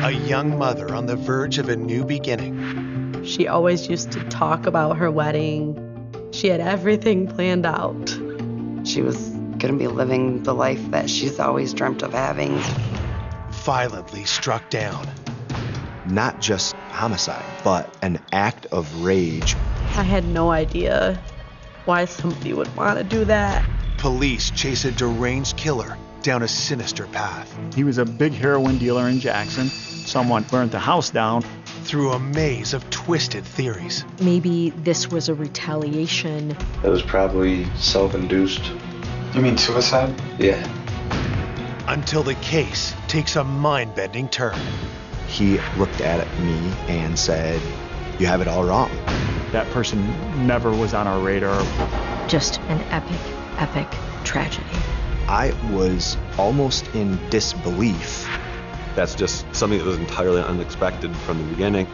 a young mother on the verge of a new beginning. She always used to talk about her wedding. She had everything planned out. She was going to be living the life that she's always dreamt of having. Violently struck down. Not just homicide, but an act of rage. I had no idea why somebody would want to do that. Police chase a deranged killer down a sinister path. He was a big heroin dealer in Jackson. Someone burnt the house down. Through a maze of twisted theories. Maybe this was a retaliation. It was probably self-induced. You mean suicide? Yeah. Until the case takes a mind-bending turn. He looked at me and said, "You have it all wrong." That person never was on our radar. Just an epic tragedy. I was almost in disbelief. That's just something that was entirely unexpected from the beginning.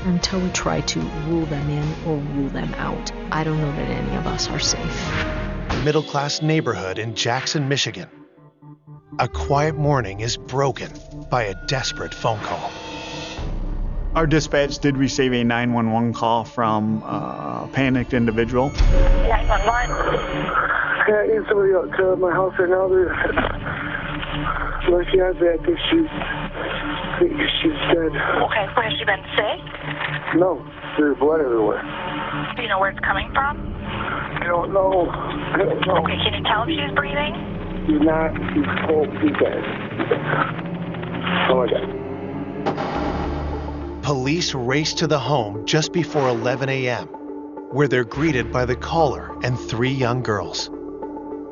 Until we try to rule them in or rule them out, I don't know that any of us are safe. Middle-class neighborhood in Jackson, Michigan. A quiet morning is broken by a desperate phone call. Our dispatch did receive a 911 call from a panicked individual. 911. I need somebody up to my house right now. My fiance, I think she's dead. Okay, so has she been sick? No, there's blood everywhere. Do you know where it's coming from? I don't know. Okay, can you tell if she's breathing? She's not. She's cold. She's dead. Oh my God. Police race to the home just before 11 a.m., where they're greeted by the caller and 3 young girls.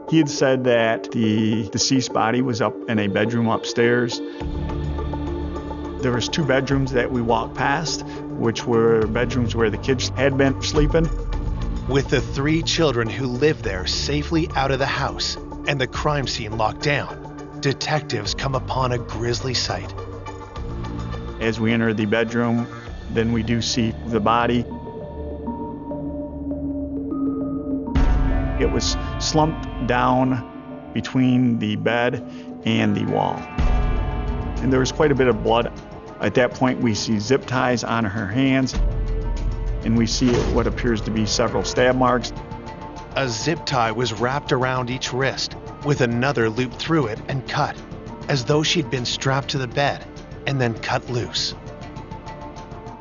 He had said that the deceased body was up in a bedroom upstairs. There was 2 bedrooms that we walked past, which were bedrooms where the kids had been sleeping. With the 3 children who lived there safely out of the house and the crime scene locked down, detectives come upon a grisly sight. As we enter the bedroom, then we do see the body. It was slumped down between the bed and the wall. And there was quite a bit of blood. At that point, we see zip ties on her hands, and we see what appears to be several stab marks. A zip tie was wrapped around each wrist, with another looped through it and cut, as though she'd been strapped to the bed and then cut loose.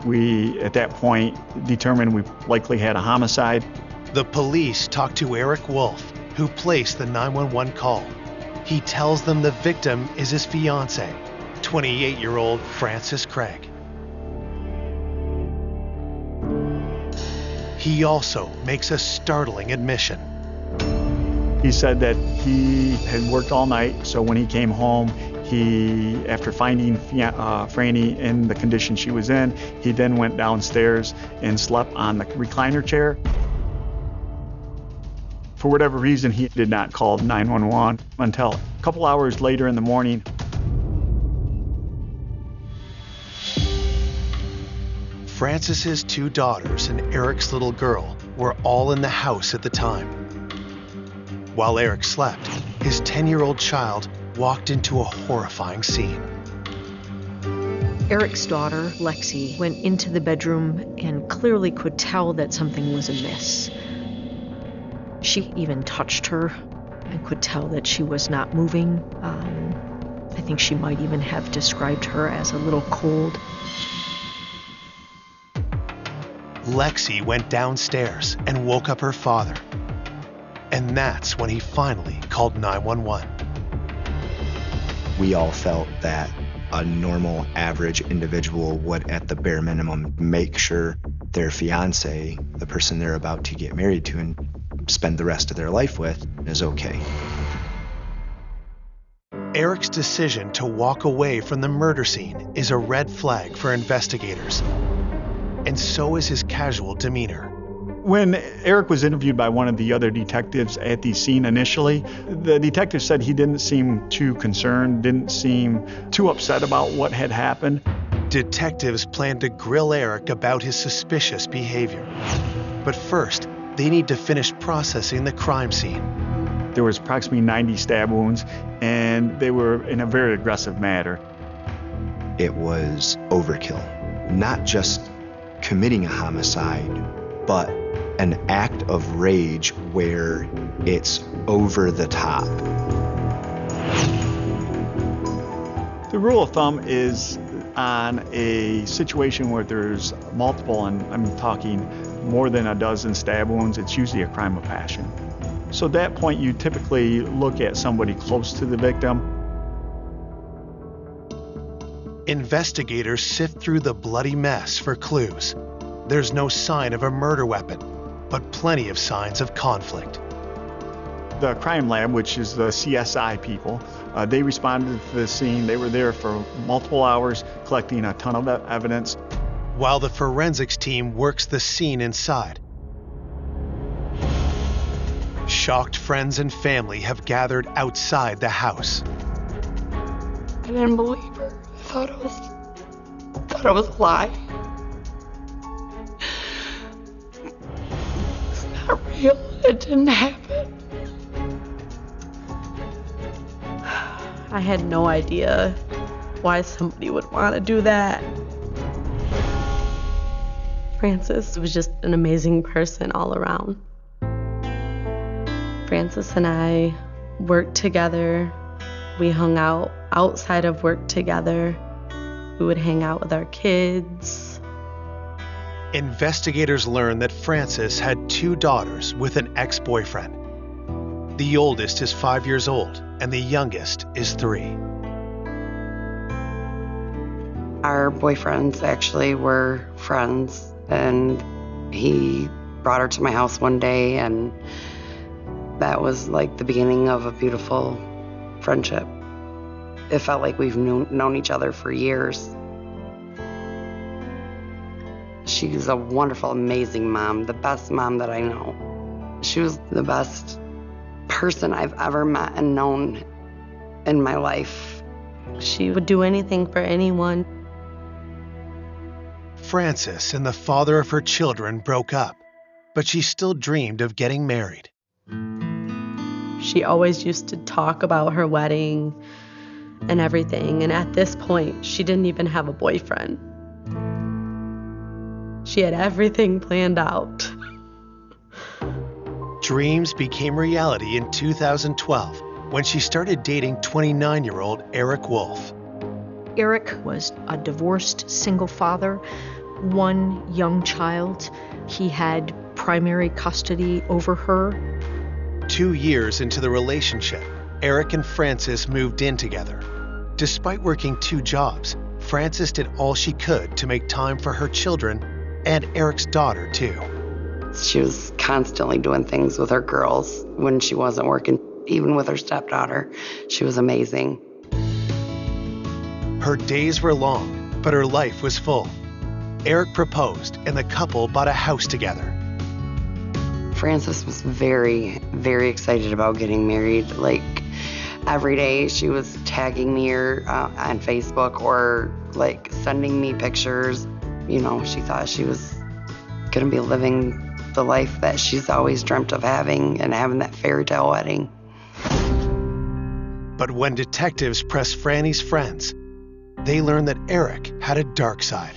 We, at that point, determined we likely had a homicide. The police talk to Eric Wolf, who placed the 911 call. He tells them the victim is his fiancée, 28-year-old Frances Craig. He also makes a startling admission. He said that he had worked all night, so when he came home, after finding Franny in the condition she was in, he then went downstairs and slept on the recliner chair. For whatever reason, he did not call 911 until a couple hours later in the morning. Frances's 2 daughters and Eric's little girl were all in the house at the time. While Eric slept, his 10-year-old child walked into a horrifying scene. Eric's daughter, Lexi, went into the bedroom and clearly could tell that something was amiss. She even touched her and could tell that she was not moving. I think she might even have described her as a little cold. Lexi went downstairs and woke up her father. And that's when he finally called 911. We all felt that a normal, average individual would, at the bare minimum, make sure their fiance, the person they're about to get married to and spend the rest of their life with, is okay. Eric's decision to walk away from the murder scene is a red flag for investigators. And so is his casual demeanor. When Eric was interviewed by one of the other detectives at the scene initially, the detective said he didn't seem too concerned, didn't seem too upset about what had happened. Detectives plan to grill Eric about his suspicious behavior. But first, they need to finish processing the crime scene. There was approximately 90 stab wounds, and they were in a very aggressive manner. it was overkill. Not just committing a homicide, but an act of rage where it's over the top. The rule of thumb is on a situation where there's multiple, and I'm talking more than a dozen stab wounds, it's usually a crime of passion. So at that point, you typically look at somebody close to the victim. Investigators sift through the bloody mess for clues. There's no sign of a murder weapon, but plenty of signs of conflict. The crime lab, which is the CSI people, they responded to the scene. They were there for multiple hours collecting a ton of evidence. While the forensics team works the scene inside. Shocked friends and family have gathered outside the house. I didn't believe her. I thought it was a lie. It's not real. It didn't happen. I had no idea why somebody would want to do that. Frances was just an amazing person all around. Frances and I worked together. We hung out outside of work together. We would hang out with our kids. Investigators learned that Frances had 2 daughters with an ex-boyfriend. The oldest is 5 years old, and the youngest is 3. Our boyfriends actually were friends, and he brought her to my house one day, and that was like the beginning of a beautiful friendship. It felt like we've known each other for years. She's a wonderful, amazing mom, the best mom that I know. She was the best person I've ever met and known in my life. She would do anything for anyone. Frances and the father of her children broke up, but she still dreamed of getting married. She always used to talk about her wedding and everything, and at this point, she didn't even have a boyfriend. She had everything planned out. Dreams became reality in 2012 when she started dating 29-year-old Eric Wolf. Eric was a divorced single father, 1 young child. He had primary custody over her. 2 years into the relationship, Eric and Frances moved in together. Despite working 2 jobs, Frances did all she could to make time for her children and Eric's daughter, too. She was constantly doing things with her girls when she wasn't working, even with her stepdaughter. She was amazing. Her days were long, but her life was full. Eric proposed, and the couple bought a house together. Frances was very, very excited about getting married. Like, every day she was tagging me on Facebook or, like, sending me pictures. You know, she thought she was going to be living the life that she's always dreamt of having and having that fairy tale wedding. But when detectives pressed Franny's friends, they learned that Eric had a dark side.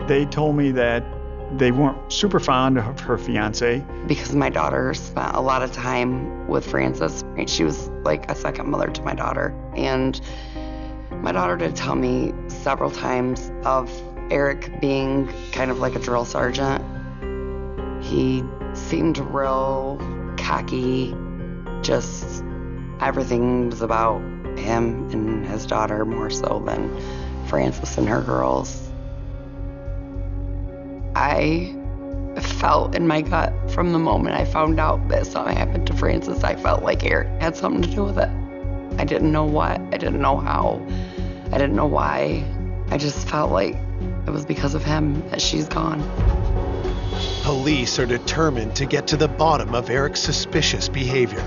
They told me that they weren't super fond of her fiance. Because my daughter spent a lot of time with Frances. She was like a second mother to my daughter. And my daughter did tell me several times of Eric being kind of like a drill sergeant. He seemed real cocky, just everything was about him and his daughter more so than Frances and her girls. I felt in my gut from the moment I found out that something happened to Frances, I felt like Eric had something to do with it. I didn't know what, I didn't know how, I didn't know why. I just felt like it was because of him that she's gone. Police are determined to get to the bottom of Eric's suspicious behavior.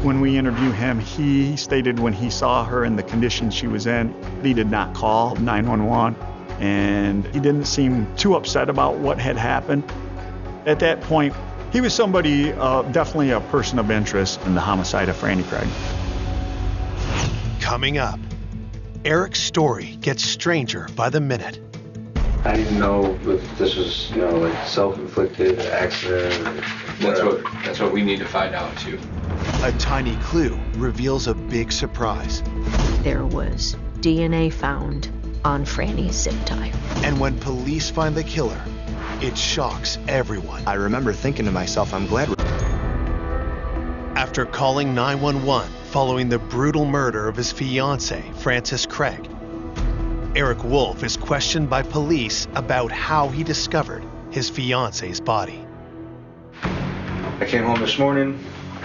When we interviewed him, he stated when he saw her in the condition she was in, he did not call 911, and he didn't seem too upset about what had happened. At that point, he was somebody, definitely a person of interest in the homicide of Franny Craig. Coming up, Eric's story gets stranger by the minute. I didn't know if this was, like self-inflicted accident. That's what we need to find out too. A tiny clue reveals a big surprise. There was DNA found on Franny's zip tie. And when police find the killer, it shocks everyone. I remember thinking to myself, I'm glad we're... After calling 911 following the brutal murder of his fiancée, Frances Craig, Eric Wolf is questioned by police about how he discovered his fiancée's body. I came home this morning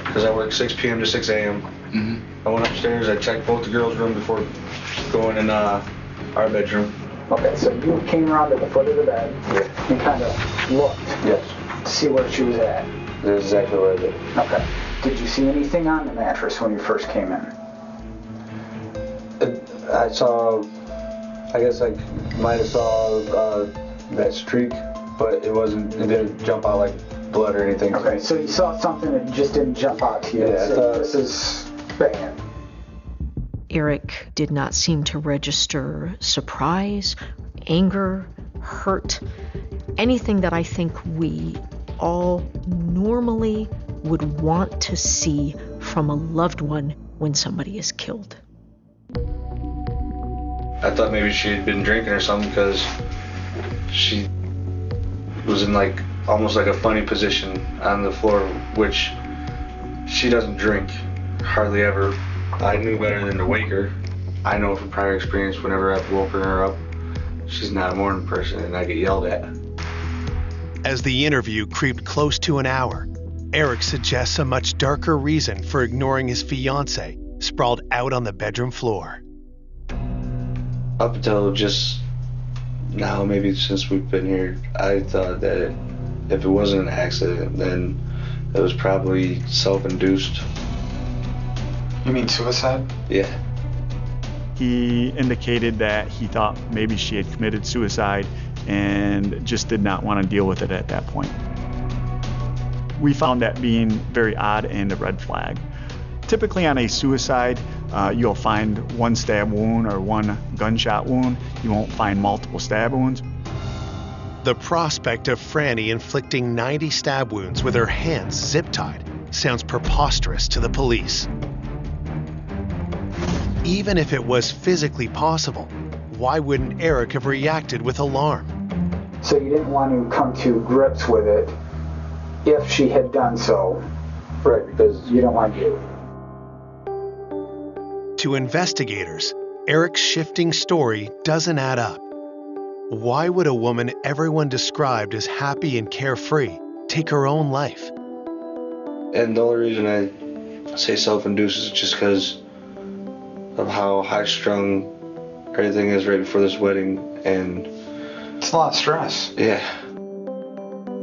because I work 6 p.m. to 6 a.m. I went upstairs, I checked both the girls' room before going in our bedroom. Okay, so you came around to the foot of the bed and kind of looked to see where she was at. That's exactly what I did. Okay. Did you see anything on the mattress when you first came in? I saw, I guess I might have saw that streak, but it didn't jump out like blood or anything. Okay, so you saw something that just didn't jump out to you. Yeah, I thought this is bad. Eric did not seem to register surprise, anger, hurt, anything that I think we all normally would want to see from a loved one when somebody is killed. I thought maybe she had been drinking or something because she was in like almost like a funny position on the floor, which she doesn't drink hardly ever. I knew better than to wake her. I know from prior experience whenever I've woken her up, she's not a morning person and I get yelled at. As the interview creeped close to an hour, Eric suggests a much darker reason for ignoring his fiancée sprawled out on the bedroom floor. Up until just now, maybe since we've been here, I thought that if it wasn't an accident, then it was probably self-induced. You mean suicide? Yeah. He indicated that he thought maybe she had committed suicide and just did not want to deal with it at that point. We found that being very odd and a red flag. Typically on a suicide, you'll find one stab wound or one gunshot wound. You won't find multiple stab wounds. The prospect of Franny inflicting 90 stab wounds with her hands zip-tied sounds preposterous to the police. Even if it was physically possible, why wouldn't Eric have reacted with alarm? So you didn't want to come to grips with it if she had done so. Right, because you don't want you. To investigators, Eric's shifting story doesn't add up. Why would a woman everyone described as happy and carefree take her own life? And the only reason I say self-induced is just because of how high-strung everything is right before this wedding, and it's a lot of stress. Yeah.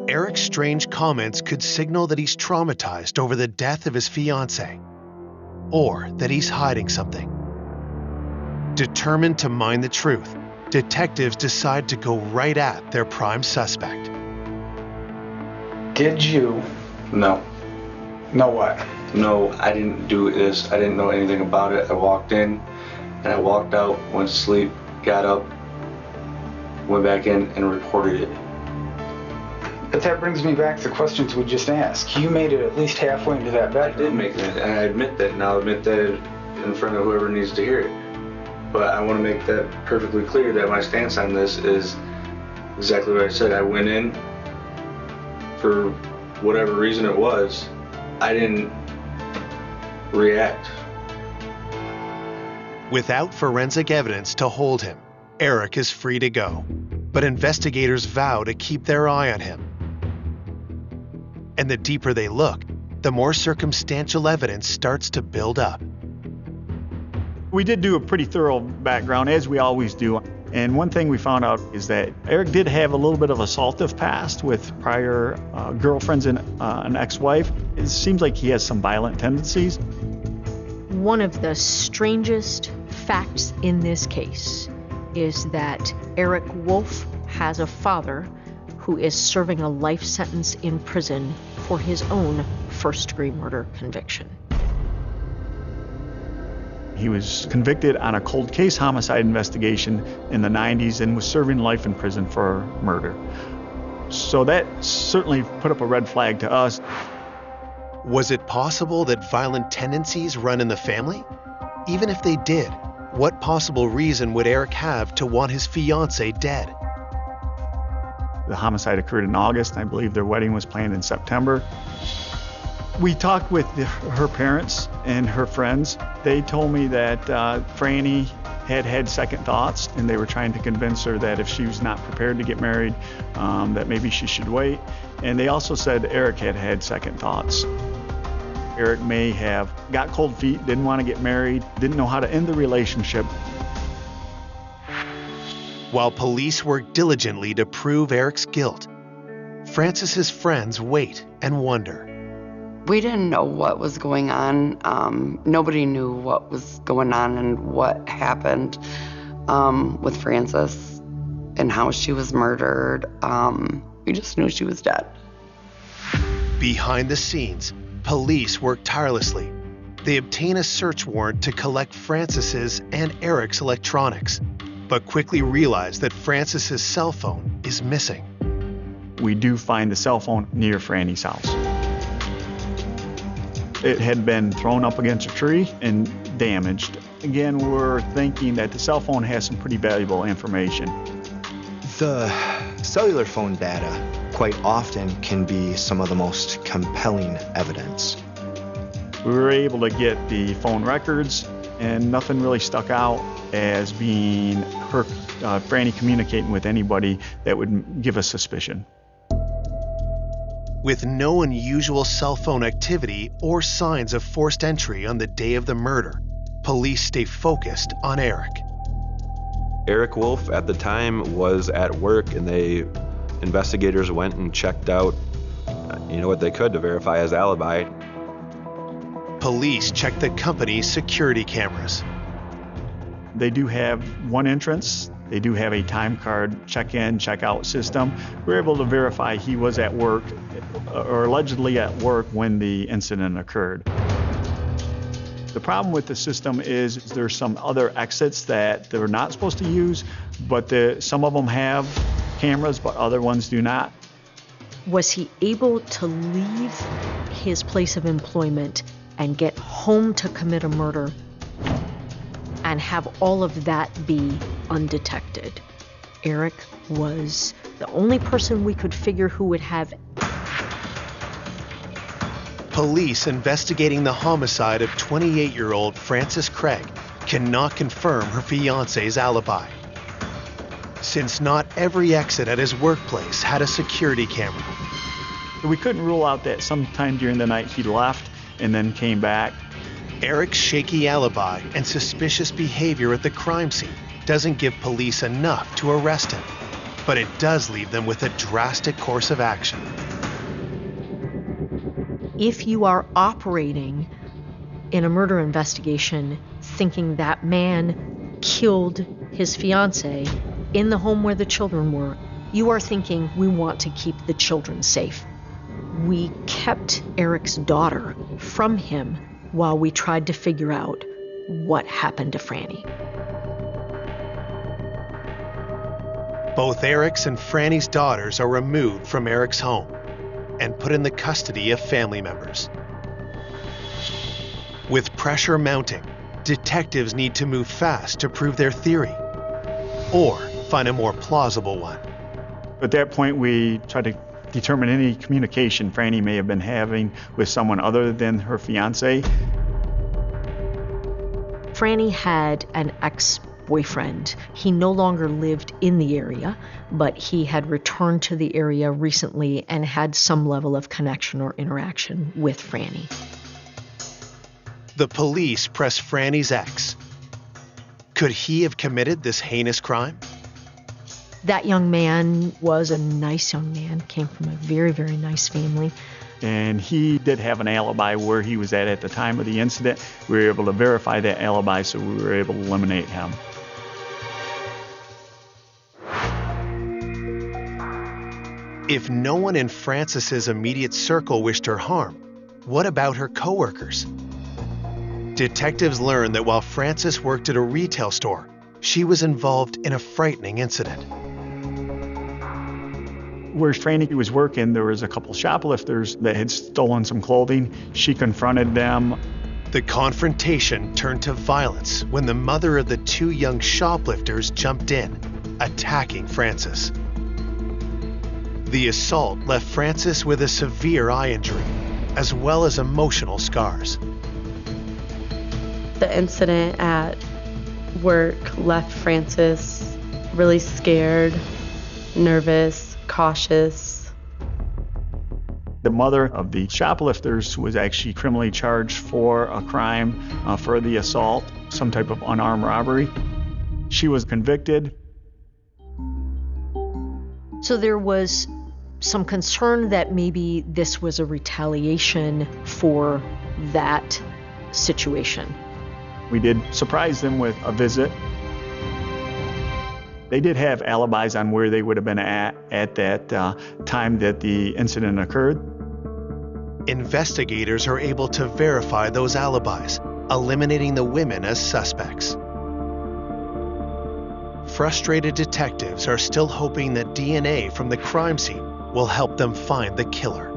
Eric's strange comments could signal that he's traumatized over the death of his fiancée, or that he's hiding something. Determined to mine the truth, detectives decide to go right at their prime suspect. Did you? No. Know what? No, I didn't do this. I didn't know anything about it. I walked in and I walked out, went to sleep, got up, went back in and reported it. But that brings me back to the questions we just asked. You made it at least halfway into that bedroom. I did make it, and I admit that, and I'll admit that in front of whoever needs to hear it. But I want to make that perfectly clear that my stance on this is exactly what I said. I went in for whatever reason it was. I didn't react. Without forensic evidence to hold him, Eric is free to go. But investigators vow to keep their eye on him. And the deeper they look, the more circumstantial evidence starts to build up. We did do a pretty thorough background, as we always do. And one thing we found out is that Eric did have a little bit of assaultive past with prior girlfriends and an ex-wife. It seems like he has some violent tendencies. One of the strangest facts in this case is that Eric Wolf has a father who is serving a life sentence in prison for his own first-degree murder conviction. He was convicted on a cold case homicide investigation in the 90s and was serving life in prison for murder. So that certainly put up a red flag to us. Was it possible that violent tendencies run in the family? Even if they did, what possible reason would Eric have to want his fiancée dead? The homicide occurred in August. I believe their wedding was planned in September. We talked with her parents and her friends. They told me that Franny had second thoughts, and they were trying to convince her that if she was not prepared to get married, that maybe she should wait. And they also said Eric had second thoughts. Eric may have got cold feet, didn't want to get married, didn't know how to end the relationship. While police work diligently to prove Eric's guilt, Frances's friends wait and wonder. We didn't know what was going on. Nobody knew what was going on and what happened with Frances and how she was murdered. We just knew she was dead. Behind the scenes, police work tirelessly. They obtain a search warrant to collect Frances's and Eric's electronics, but quickly realize that Frances's cell phone is missing. We do find the cell phone near Franny's house. It had been thrown up against a tree and damaged. Again, we're thinking that the cell phone has some pretty valuable information. The cellular phone data quite often can be some of the most compelling evidence. We were able to get the phone records, and nothing really stuck out as being her, Franny communicating with anybody that would give us suspicion. With no unusual cell phone activity or signs of forced entry on the day of the murder, police stay focused on Eric. Eric Wolf at the time was at work, and investigators went and checked out, what they could to verify his alibi. Police checked the company's security cameras. They do have one entrance. They do have a time card check-in, check-out system. We were able to verify he was at work, or allegedly at work, when the incident occurred. The problem with the system is there's some other exits that they're not supposed to use, but some of them have cameras, but other ones do not. Was he able to leave his place of employment and get home to commit a murder and have all of that be undetected? Eric was the only person we could figure who would have. Police investigating the homicide of 28-year-old Frances Craig cannot confirm her fiancé's alibi. Since not every exit at his workplace had a security camera. We couldn't rule out that sometime during the night he left and then came back. Eric's shaky alibi and suspicious behavior at the crime scene doesn't give police enough to arrest him, but it does leave them with a drastic course of action. If you are operating in a murder investigation thinking that man killed his fiancée in the home where the children were, you are thinking we want to keep the children safe. We kept Eric's daughter from him while we tried to figure out what happened to Franny. Both Eric's and Franny's daughters are removed from Eric's home and put in the custody of family members. With pressure mounting, detectives need to move fast to prove their theory, or find a more plausible one. At that point, we tried to determine any communication Franny may have been having with someone other than her fiancé. Franny had an ex-boyfriend. He no longer lived in the area, but he had returned to the area recently and had some level of connection or interaction with Franny. The police press Franny's ex. Could he have committed this heinous crime? That young man was a nice young man, came from a very, very nice family. And he did have an alibi where he was at the time of the incident. We were able to verify that alibi, so we were able to eliminate him. If no one in Frances's immediate circle wished her harm, what about her coworkers? Detectives learned that while Frances worked at a retail store, she was involved in a frightening incident. Where Franny was working, there was a couple shoplifters that had stolen some clothing. She confronted them. The confrontation turned to violence when the mother of the two young shoplifters jumped in, attacking Frances. The assault left Frances with a severe eye injury, as well as emotional scars. The incident at work left Frances really scared, nervous, cautious. The mother of the shoplifters was actually criminally charged for a crime for the assault, some type of unarmed robbery. She was convicted. So there was some concern that maybe this was a retaliation for that situation. We did surprise them with a visit. They did have alibis on where they would have been at that time that the incident occurred. Investigators are able to verify those alibis, eliminating the women as suspects. Frustrated detectives are still hoping that DNA from the crime scene will help them find the killer.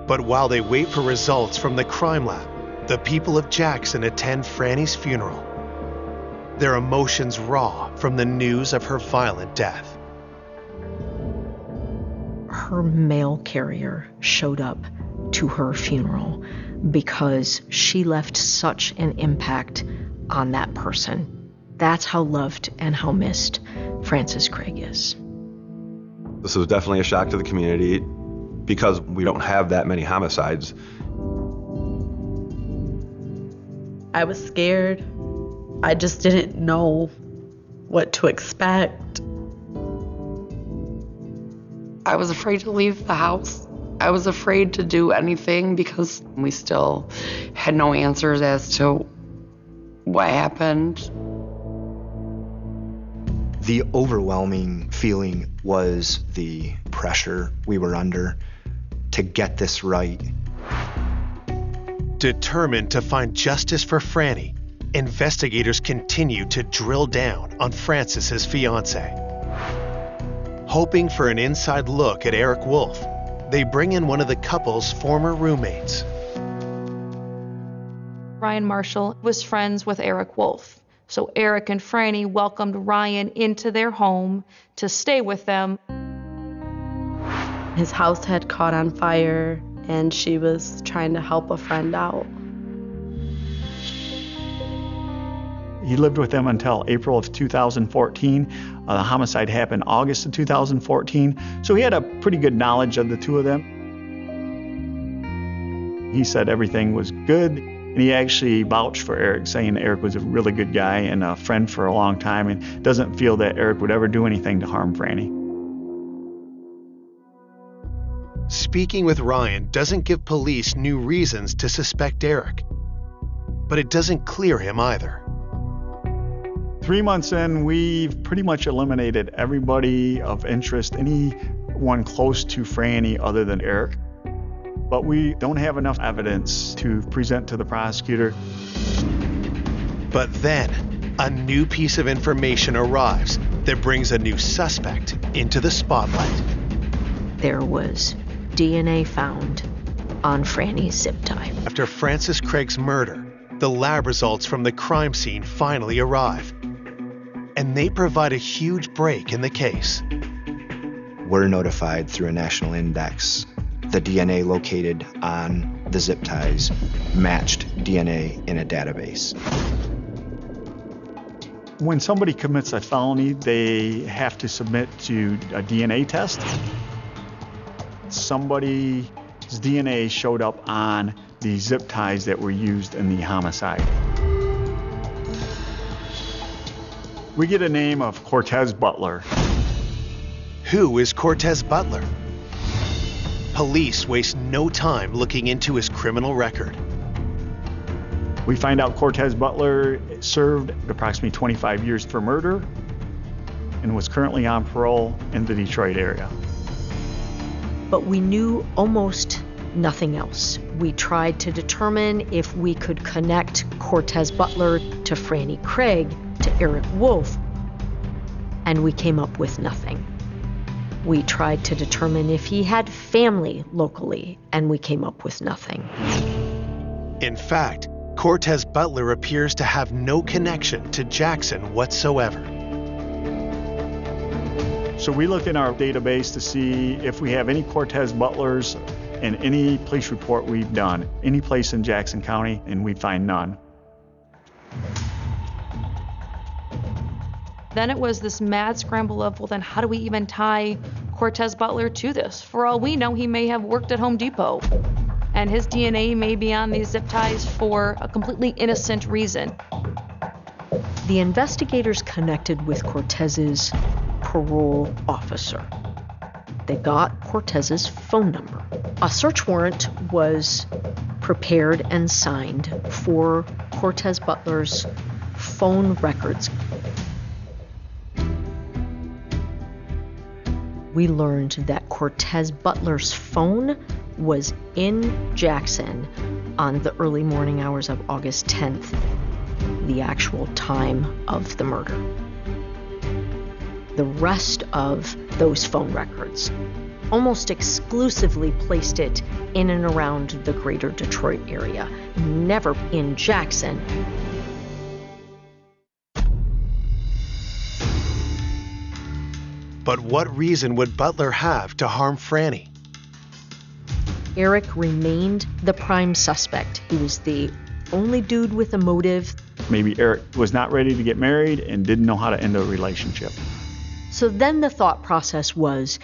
But while they wait for results from the crime lab, the people of Jackson attend Franny's funeral, their emotions raw from the news of her violent death. Her mail carrier showed up to her funeral because she left such an impact on that person. That's how loved and how missed Frances Craig is. This was definitely a shock to the community because we don't have that many homicides. I was scared. I just didn't know what to expect. I was afraid to leave the house. I was afraid to do anything because we still had no answers as to what happened. The overwhelming feeling was the pressure we were under to get this right. Determined to find justice for Franny, investigators continue to drill down on Frances's fiancé. Hoping for an inside look at Eric Wolf, they bring in one of the couple's former roommates. Ryan Marshall was friends with Eric Wolf. So Eric and Franny welcomed Ryan into their home to stay with them. His house had caught on fire and she was trying to help a friend out. He lived with them until April of 2014. The homicide happened August of 2014. So he had a pretty good knowledge of the two of them. He said everything was good. And he actually vouched for Eric, saying Eric was a really good guy and a friend for a long time and doesn't feel that Eric would ever do anything to harm Franny. Speaking with Ryan doesn't give police new reasons to suspect Eric, but it doesn't clear him either. 3 months in, we've pretty much eliminated everybody of interest, anyone close to Franny other than Eric. But we don't have enough evidence to present to the prosecutor. But then, a new piece of information arrives that brings a new suspect into the spotlight. There was DNA found on Franny's zip tie. After Frances Craig's murder, the lab results from the crime scene finally arrive, and they provide a huge break in the case. We're notified through a national index. The DNA located on the zip ties matched DNA in a database. When somebody commits a felony, they have to submit to a DNA test. Somebody's DNA showed up on the zip ties that were used in the homicide. We get a name of Cortez Butler. Who is Cortez Butler? Police waste no time looking into his criminal record. We find out Cortez Butler served approximately 25 years for murder and was currently on parole in the Detroit area. But we knew almost nothing else. We tried to determine if we could connect Cortez Butler to Franny Craig, to Eric Wolf, and we came up with nothing. We tried to determine if he had family locally, and we came up with nothing. In fact, Cortez Butler appears to have no connection to Jackson whatsoever. So we look in our database to see if we have any Cortez Butlers in any police report we've done, any place in Jackson County, and we find none. Then it was this mad scramble of, well, then how do we even tie Cortez Butler to this? For all we know, he may have worked at Home Depot, and his DNA may be on these zip ties for a completely innocent reason. The investigators connected with Cortez's parole officer. They got Cortez's phone number. A search warrant was prepared and signed for Cortez Butler's phone records. We learned that Cortez Butler's phone was in Jackson on the early morning hours of August 10th, the actual time of the murder. The rest of those phone records almost exclusively placed it in and around the greater Detroit area, never in Jackson. But what reason would Butler have to harm Franny? Eric remained the prime suspect. He was the only dude with a motive. Maybe Eric was not ready to get married and didn't know how to end a relationship. So then the thought process was,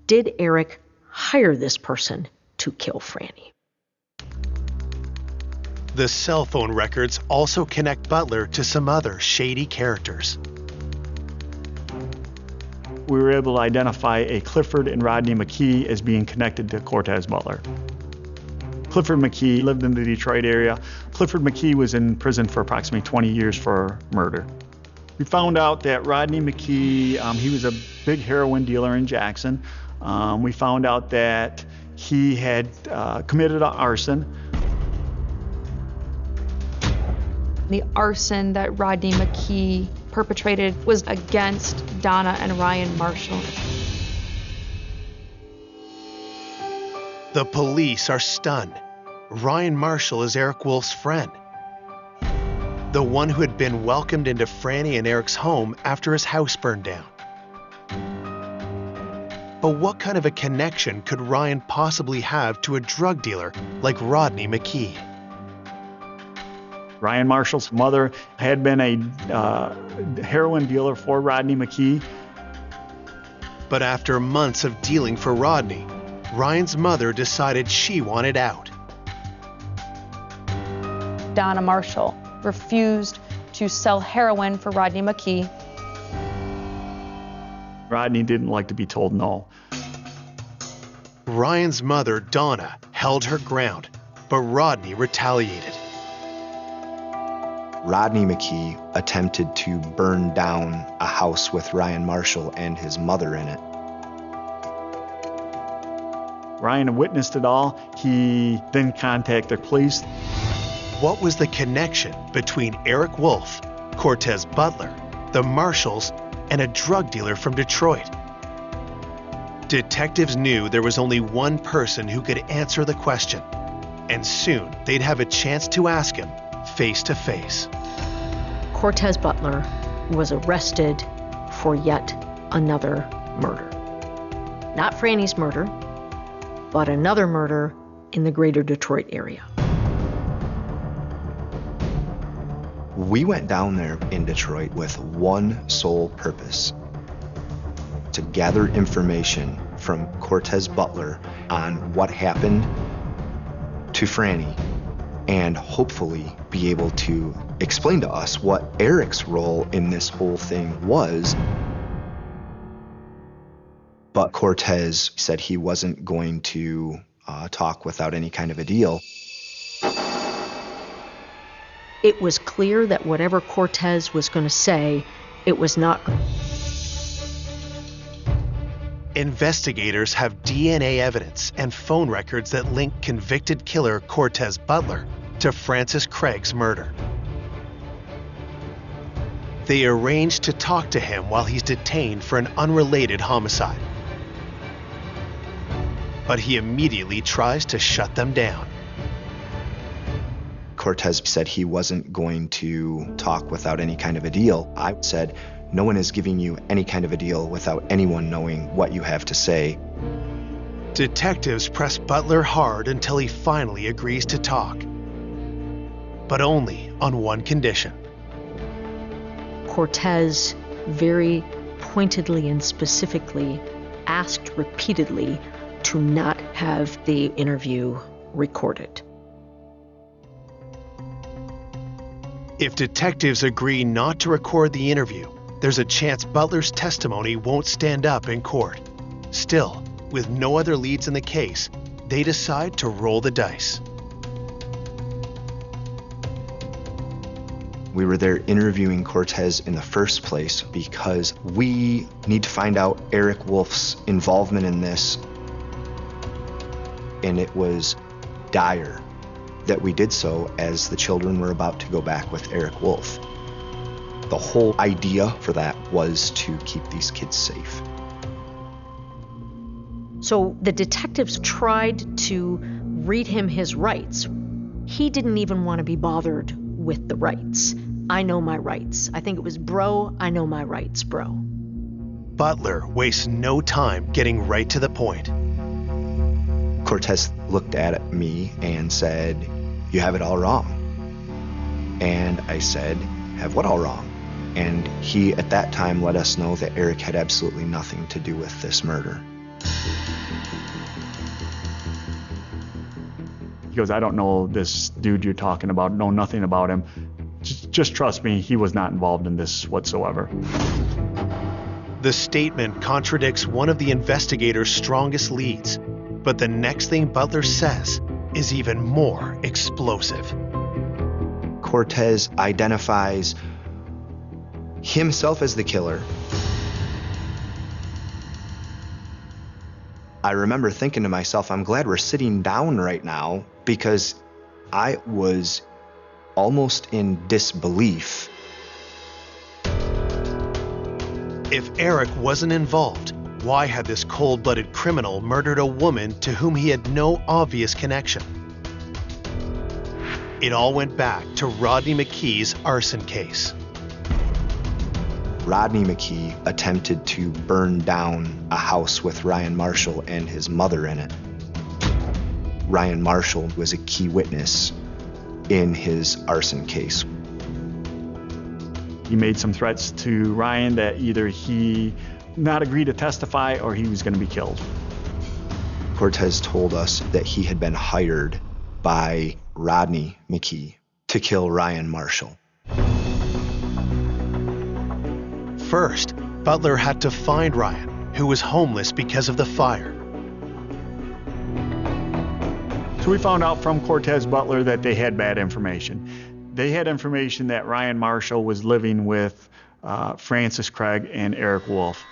did Eric hire this person to kill Franny? The cell phone records also connect Butler to some other shady characters. We were able to identify a Clifford and Rodney McKee as being connected to Cortez Butler. Clifford McKee lived in the Detroit area. Clifford McKee was in prison for approximately 20 years for murder. We found out that Rodney McKee, he was a big heroin dealer in Jackson. We found out that he had committed an arson. The arson that Rodney McKee perpetrated was against Donna and Ryan Marshall. The police are stunned. Ryan Marshall is Eric Wolf's friend, the one who had been welcomed into Franny and Eric's home after his house burned down. But what kind of a connection could Ryan possibly have to a drug dealer like Rodney McKee? Ryan Marshall's mother had been a heroin dealer for Rodney McKee. But after months of dealing for Rodney, Ryan's mother decided she wanted out. Donna Marshall refused to sell heroin for Rodney McKee. Rodney didn't like to be told no. Ryan's mother, Donna, held her ground, but Rodney retaliated. Rodney McKee attempted to burn down a house with Ryan Marshall and his mother in it. Ryan witnessed it all. He then contacted police. What was the connection between Eric Wolf, Cortez Butler, the Marshalls, and a drug dealer from Detroit? Detectives knew there was only one person who could answer the question, and soon they'd have a chance to ask him face to face. Cortez Butler was arrested for yet another murder. Not Franny's murder, but another murder in the greater Detroit area. We went down there in Detroit with one sole purpose: to gather information from Cortez Butler on what happened to Franny and hopefully be able to explain to us what Eric's role in this whole thing was. But Cortez said he wasn't going to talk without any kind of a deal. It was clear that whatever Cortez was going to say, it was not. investigators have DNA evidence and phone records that link convicted killer Cortez Butler to Francis Craig's murder. They arrange to talk to him while he's detained for an unrelated homicide. But he immediately tries to shut them down. Cortez said he wasn't going to talk without any kind of a deal. I said, no one is giving you any kind of a deal without anyone knowing what you have to say. Detectives press Butler hard until he finally agrees to talk. But only on one condition. Cortez very pointedly and specifically asked repeatedly to not have the interview recorded. If detectives agree not to record the interview, there's a chance Butler's testimony won't stand up in court. Still, with no other leads in the case, they decide to roll the dice. We were there interviewing Cortez in the first place because we need to find out Eric Wolf's involvement in this. And it was dire that we did so as the children were about to go back with Eric Wolf. The whole idea for that was to keep these kids safe. So the detectives tried to read him his rights. He didn't even want to be bothered with the rights. I know my rights. I think it was, bro, I know my rights, bro. Butler wastes no time getting right to the point. Cortez looked at me and said, "You have it all wrong." And I said, "Have what all wrong?" And he, at that time, let us know that Eric had absolutely nothing to do with this murder. He goes, "I don't know this dude you're talking about, know nothing about him. Just trust me, he was not involved in this whatsoever." The statement contradicts one of the investigators' strongest leads, but the next thing Butler says is even more explosive. Cortez identifies himself as the killer. I remember thinking to myself, I'm glad we're sitting down right now, because I was almost in disbelief. If Eric wasn't involved, why had this cold-blooded criminal murdered a woman to whom he had no obvious connection? It all went back to Rodney McKee's arson case. Rodney McKee attempted to burn down a house with Ryan Marshall and his mother in it. Ryan Marshall was a key witness in his arson case. He made some threats to Ryan that either he not agree to testify or he was going to be killed. Cortez told us that he had been hired by Rodney McKee to kill Ryan Marshall. First, Butler had to find Ryan, who was homeless because of the fire. So we found out from Cortez Butler that they had bad information. They had information that Ryan Marshall was living with Francis Craig and Eric Wolf.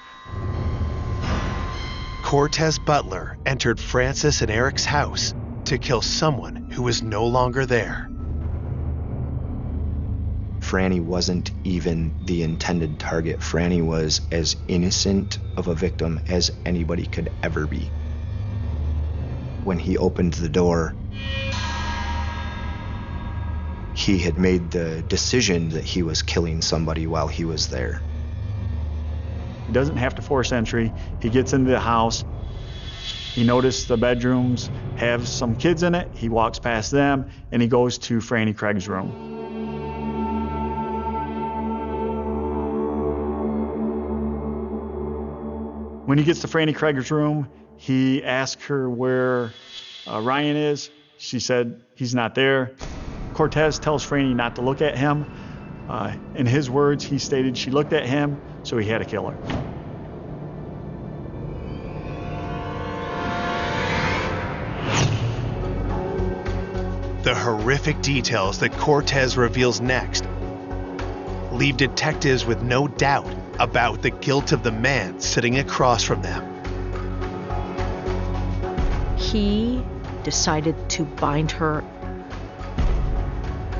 Cortez Butler entered Francis and Eric's house to kill someone who was no longer there. Franny wasn't even the intended target. Franny was as innocent of a victim as anybody could ever be. When he opened the door, he had made the decision that he was killing somebody while he was there. He doesn't have to force entry. He gets into the house. He noticed the bedrooms have some kids in it. He walks past them and he goes to Franny Craig's room. When he gets to Franny Craig's room, he asks her where Ryan is. She said he's not there. Cortez tells Franny not to look at him. In his words, he stated she looked at him, so he had to kill her. The horrific details that Cortez reveals next leave detectives with no doubt about the guilt of the man sitting across from them. He decided to bind her,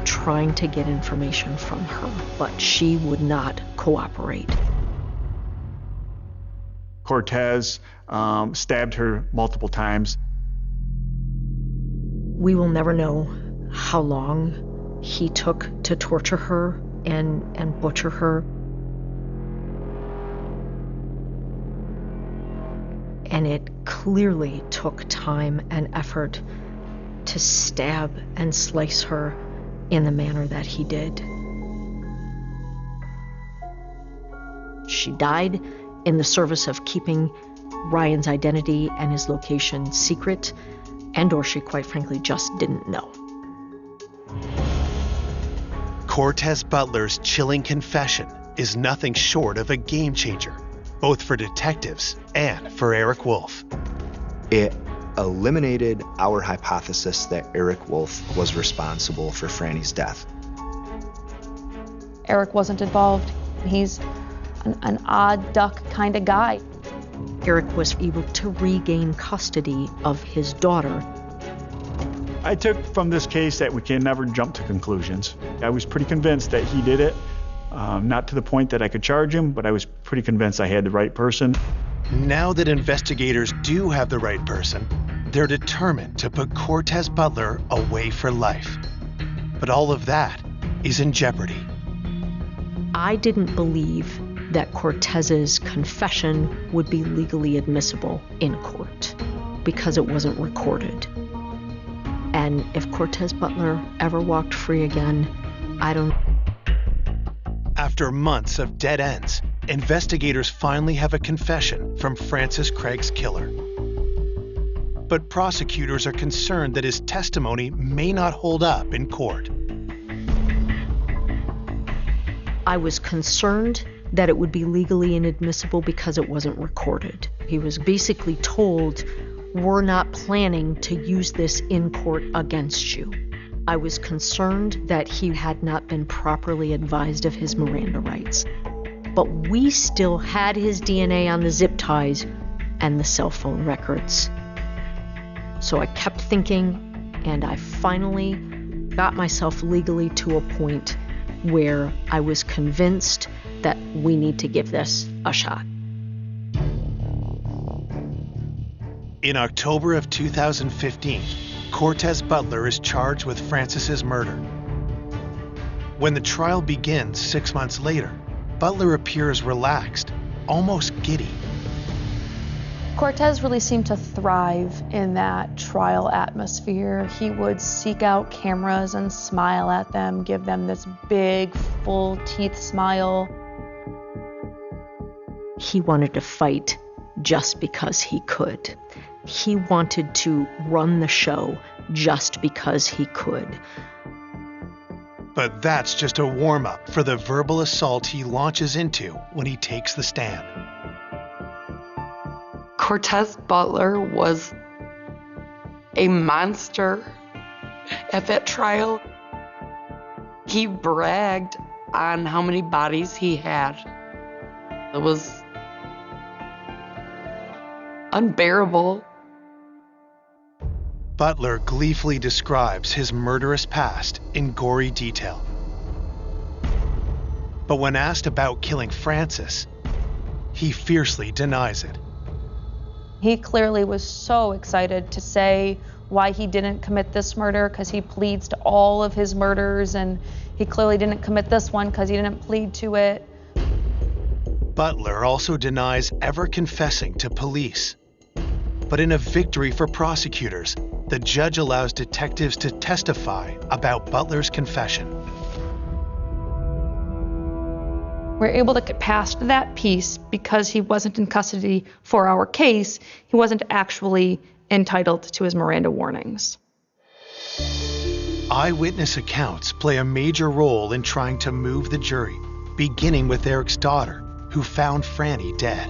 trying to get information from her, but she would not cooperate. Cortez stabbed her multiple times. We will never know how long he took to torture her and butcher her. And it clearly took time and effort to stab and slice her in the manner that he did. She died in the service of keeping Ryan's identity and his location secret, and/or she quite frankly just didn't know. Cortez Butler's chilling confession is nothing short of a game changer, both for detectives and for Eric Wolf. It eliminated our hypothesis that Eric Wolf was responsible for Franny's death. Eric wasn't involved. He's an odd duck kind of guy. Eric was able to regain custody of his daughter. I took from this case that we can never jump to conclusions. I was pretty convinced that he did it. Not to the point that I could charge him, but I was pretty convinced I had the right person. Now that investigators do have the right person, they're determined to put Cortez Butler away for life. But all of that is in jeopardy. I didn't believe that Cortez's confession would be legally admissible in court because it wasn't recorded. And if Cortez Butler ever walked free again, I don't. After months of dead ends, investigators finally have a confession from Francis Craig's killer. But prosecutors are concerned that his testimony may not hold up in court. I was concerned that it would be legally inadmissible because it wasn't recorded. He was basically told, "We're not planning to use this in court against you." I was concerned that he had not been properly advised of his Miranda rights. But we still had his DNA on the zip ties and the cell phone records. So I kept thinking, and I finally got myself legally to a point where I was convinced that we need to give this a shot. In October of 2015, Cortez Butler is charged with Francis's murder. When the trial begins 6 months later, Butler appears relaxed, almost giddy. Cortez really seemed to thrive in that trial atmosphere. He would seek out cameras and smile at them, give them this big, full teeth smile. He wanted to fight just because he could. He wanted to run the show just because he could. But that's just a warm-up for the verbal assault he launches into when he takes the stand. Cortez Butler was a monster at that trial. He bragged on how many bodies he had. It was unbearable. Butler gleefully describes his murderous past in gory detail. But when asked about killing Francis, he fiercely denies it. He clearly was so excited to say why he didn't commit this murder because he pleads to all of his murders, and he clearly didn't commit this one because he didn't plead to it. Butler also denies ever confessing to police. But in a victory for prosecutors, the judge allows detectives to testify about Butler's confession. We're able to get past that piece because he wasn't in custody for our case. He wasn't actually entitled to his Miranda warnings. Eyewitness accounts play a major role in trying to move the jury, beginning with Eric's daughter, who found Franny dead.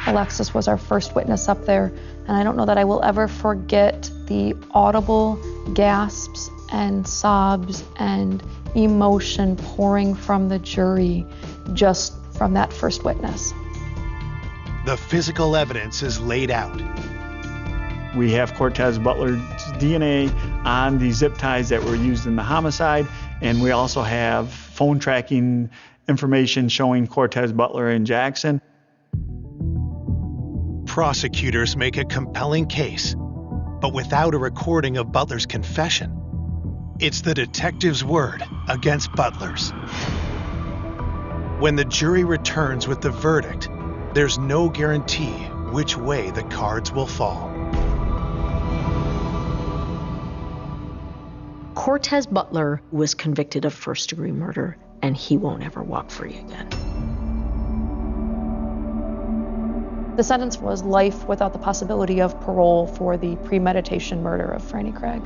Alexis was our first witness up there, and I don't know that I will ever forget the audible gasps and sobs and emotion pouring from the jury just from that first witness. The physical evidence is laid out. We have Cortez Butler's DNA on the zip ties that were used in the homicide, and we also have phone tracking information showing Cortez Butler and Jackson. Prosecutors make a compelling case, but without a recording of Butler's confession. It's the detective's word against Butler's. When the jury returns with the verdict, there's no guarantee which way the cards will fall. Cortez Butler was convicted of first-degree murder, and he won't ever walk free again. The sentence was life without the possibility of parole for the premeditation murder of Franny Craig.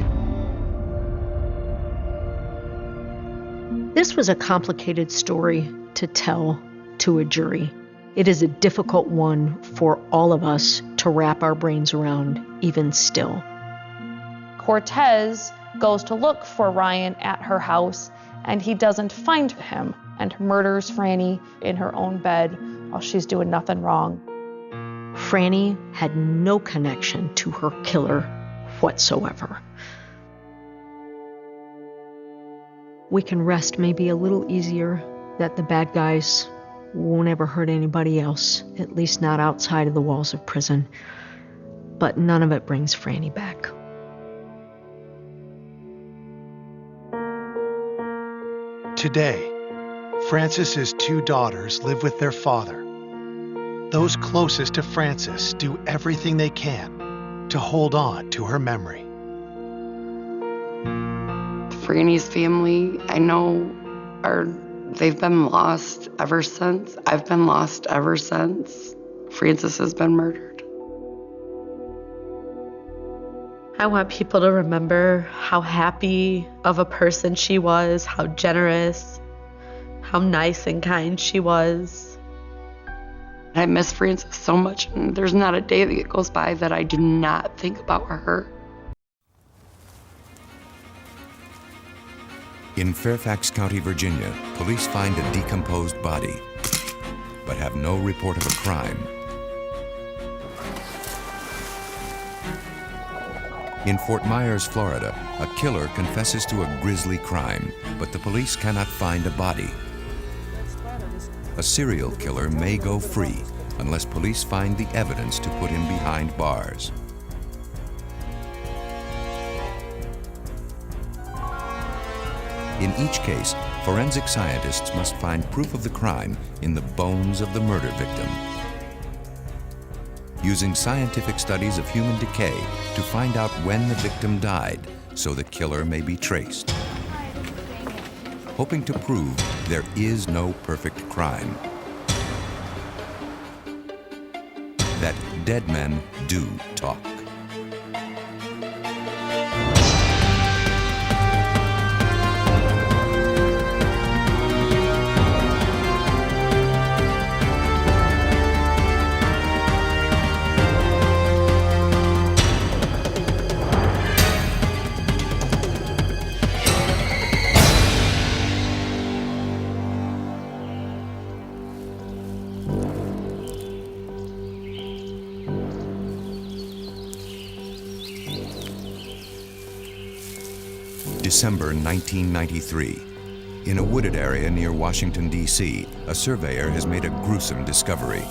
This was a complicated story to tell to a jury. It is a difficult one for all of us to wrap our brains around, even still. Cortez goes to look for Ryan at her house, and he doesn't find him, and murders Franny in her own bed while she's doing nothing wrong. Franny had no connection to her killer whatsoever. We can rest maybe a little easier that the bad guys won't ever hurt anybody else, at least not outside of the walls of prison. But none of it brings Franny back. Today, Frances's two daughters live with their father. Those closest to Frances do everything they can to hold on to her memory. Franny's family, I know, they've been lost ever since. I've been lost ever since Frances has been murdered. I want people to remember how happy of a person she was, how generous, how nice and kind she was. I miss Frances so much, and there's not a day that goes by that I do not think about her. In Fairfax County, Virginia, police find a decomposed body, but have no report of a crime. In Fort Myers, Florida, a killer confesses to a grisly crime, but the police cannot find a body. A serial killer may go free unless police find the evidence to put him behind bars. In each case, forensic scientists must find proof of the crime in the bones of the murder victim. Using scientific studies of human decay to find out when the victim died so the killer may be traced. Hoping to prove there is no perfect crime. That dead men do talk. December 1993. In a wooded area near Washington, D.C., a surveyor has made a gruesome discovery.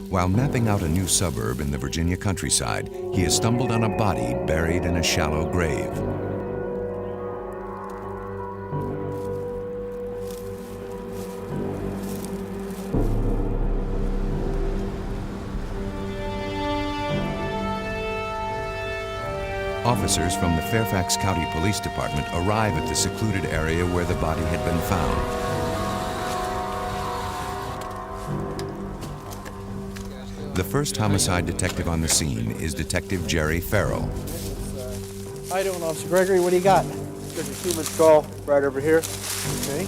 While mapping out a new suburb in the Virginia countryside, he has stumbled on a body buried in a shallow grave. Officers from the Fairfax County Police Department arrive at the secluded area where the body had been found. The first homicide detective on the scene is Detective Jerry Farrell. How you doing, Officer Gregory? What do you got? There's a human skull right over here. Okay.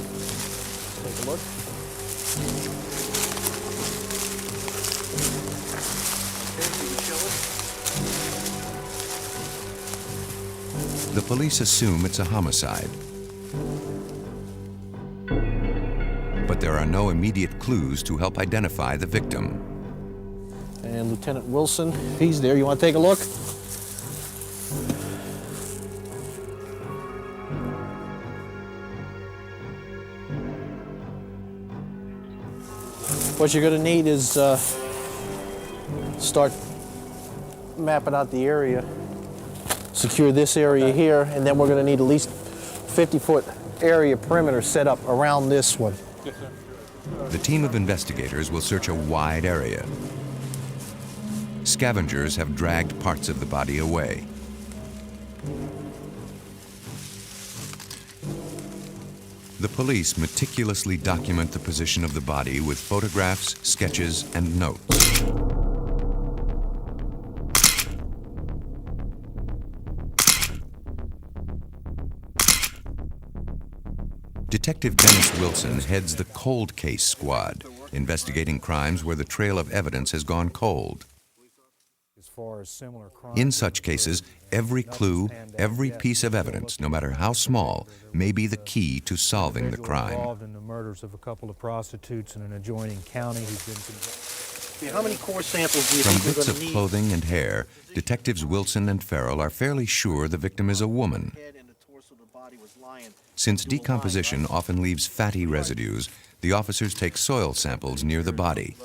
Take a look. The police assume it's a homicide. But there are no immediate clues to help identify the victim. And Lieutenant Wilson, if he's there, you want to take a look? What you're going to need is start mapping out the area. Secure this area here, and then we're going to need at least 50-foot area perimeter set up around this one. The team of investigators will search a wide area. Scavengers have dragged parts of the body away. The police meticulously document the position of the body with photographs, sketches, and notes. Detective Dennis Wilson heads the cold case squad, investigating crimes where the trail of evidence has gone cold. In such cases, every clue, every piece of evidence, no matter how small, may be the key to solving the crime. Involved in the murders of a couple of prostitutes in an adjoining county. How many core samples do you From think we're bits going of to need? clothing and hair, detectives Wilson and Farrell are fairly sure the victim is a woman. Since decomposition often leaves fatty residues, the officers take soil samples near the body.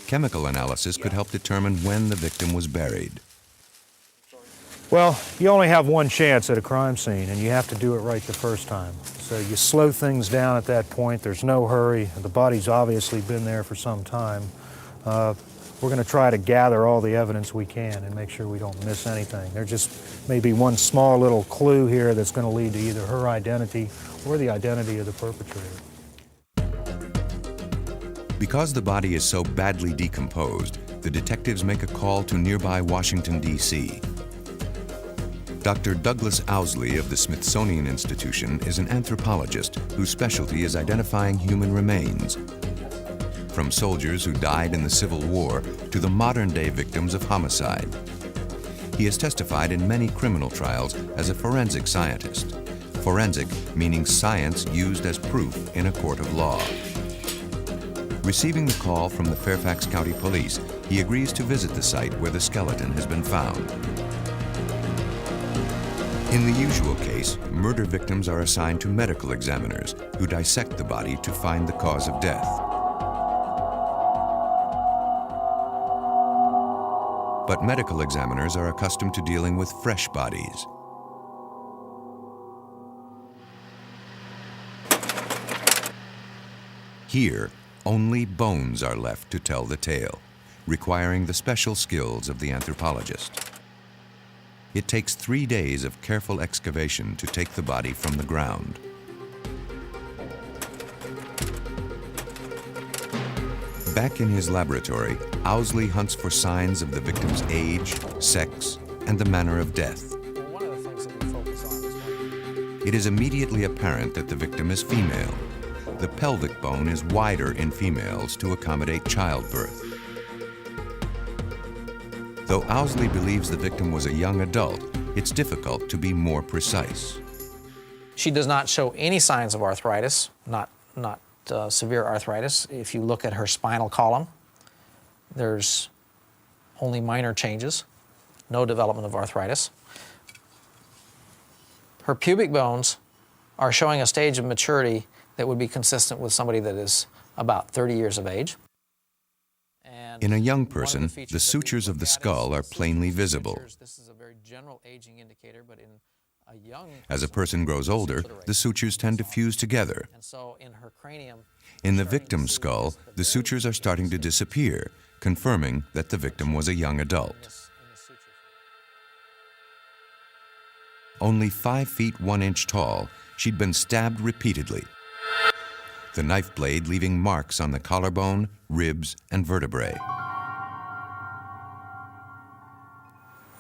Chemical analysis could help determine when the victim was buried. Well, you only have one chance at a crime scene, and you have to do it right the first time. So you slow things down at that point. There's no hurry. The body's obviously been there for some time. We're going to try to gather all the evidence we can and make sure we don't miss anything. There just may be one small little clue here that's going to lead to either her identity or the identity of the perpetrator. Because the body is so badly decomposed, the detectives make a call to nearby Washington, D.C. Dr. Douglas Owsley of the Smithsonian Institution is an anthropologist whose specialty is identifying human remains, from soldiers who died in the Civil War to the modern-day victims of homicide. He has testified in many criminal trials as a forensic scientist. Forensic meaning science used as proof in a court of law. Receiving the call from the Fairfax County Police, he agrees to visit the site where the skeleton has been found. In the usual case, murder victims are assigned to medical examiners who dissect the body to find the cause of death. But medical examiners are accustomed to dealing with fresh bodies. Here, only bones are left to tell the tale, requiring the special skills of the anthropologist. It takes 3 days of careful excavation to take the body from the ground. Back in his laboratory, Owsley hunts for signs of the victim's age, sex, and the manner of death. It is immediately apparent that the victim is female. The pelvic bone is wider in females to accommodate childbirth. Though Owsley believes the victim was a young adult, it's difficult to be more precise. She does not show any signs of arthritis, not severe arthritis. If you look at her spinal column, there's only minor changes, no development of arthritis. Her pubic bones are showing a stage of maturity that would be consistent with somebody that is about 30 years of age. In a young person, the sutures of the skull are plainly visible. This is a very general aging indicator, but in a young As a person grows older, the sutures tend to fuse together. And so in her cranium, In the victim's skull, the sutures are starting to disappear, confirming that the victim was a young adult. Only 5 feet 1 inch tall, she'd been stabbed repeatedly. The knife blade leaving marks on the collarbone, ribs, and vertebrae.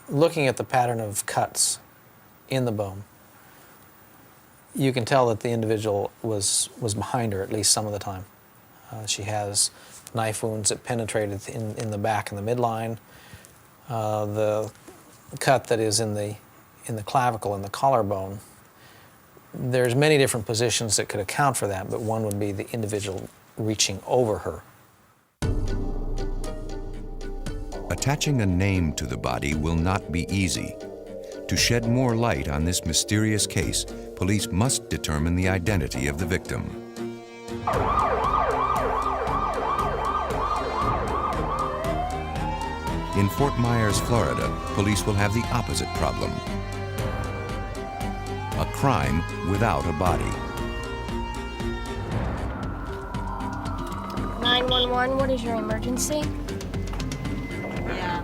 looking at the pattern of cuts in the bone, you can tell that the individual was behind her at least some of the time. She has knife wounds that penetrated in the back and the midline. The cut that is in the clavicle and the collarbone, there's many different positions that could account for that, but one would be the individual reaching over her. Attaching a name to the body will not be easy. To shed more light on this mysterious case, police must determine the identity of the victim. In Fort Myers, Florida, police will have the opposite problem. A crime without a body. 911, what is your emergency? Yeah.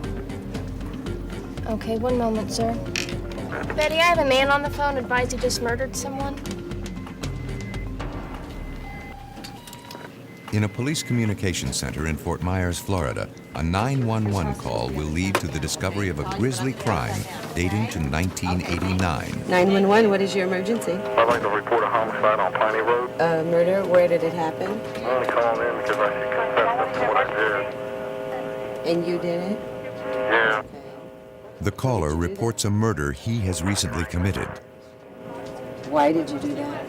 Okay, one moment, sir. Betty, I have a man on the phone advised he just murdered someone. In a police communications center in Fort Myers, Florida, a 911 call will lead to the discovery of a grisly crime dating to 1989. 911, what is your emergency? I'd like to report a homicide on Piney Road. Murder, where did it happen? I'm only calling in because I should confess to what I did. And you did it? Yeah. The caller reports a murder he has recently committed. Why did you do that?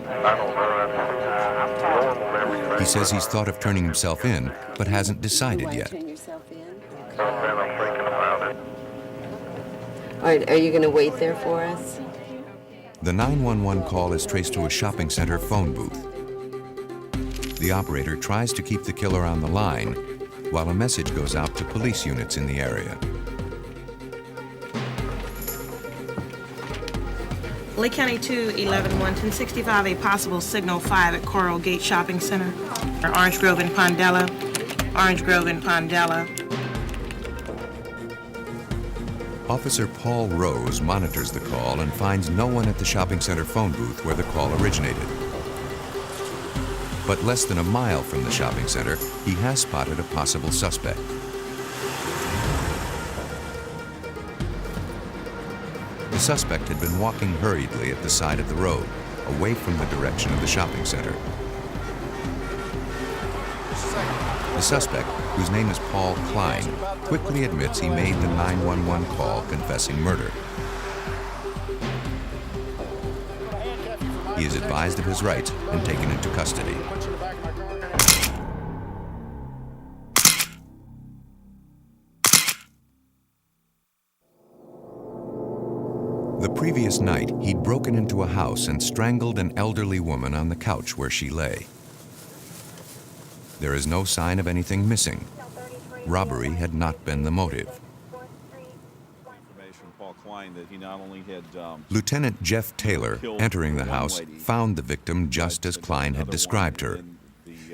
I don't know. That's normal everything. He says he's thought of turning himself in, but hasn't decided yet. Turn yourself in? I'm thinking about it. All right, are you going to wait there for us? The 911 call is traced to a shopping center phone booth. The operator tries to keep the killer on the line, while a message goes out to police units in the area. Lake County 211 1065, a possible signal 5 at Coral Gate Shopping Center. Orange Grove and Pondella. Orange Grove and Pondella. Officer Paul Rose monitors the call and finds no one at the shopping center phone booth where the call originated. But less than a mile from the shopping center, he has spotted a possible suspect. The suspect had been walking hurriedly at the side of the road, away from the direction of the shopping center. The suspect, whose name is Paul Klein, quickly admits he made the 911 call confessing murder. He is advised of his rights and taken into custody. The previous night, he'd broken into a house and strangled an elderly woman on the couch where she lay. There is no sign of anything missing. Robbery had not been the motive. Lieutenant Jeff Taylor, entering the house, found the victim just as Klein had described her.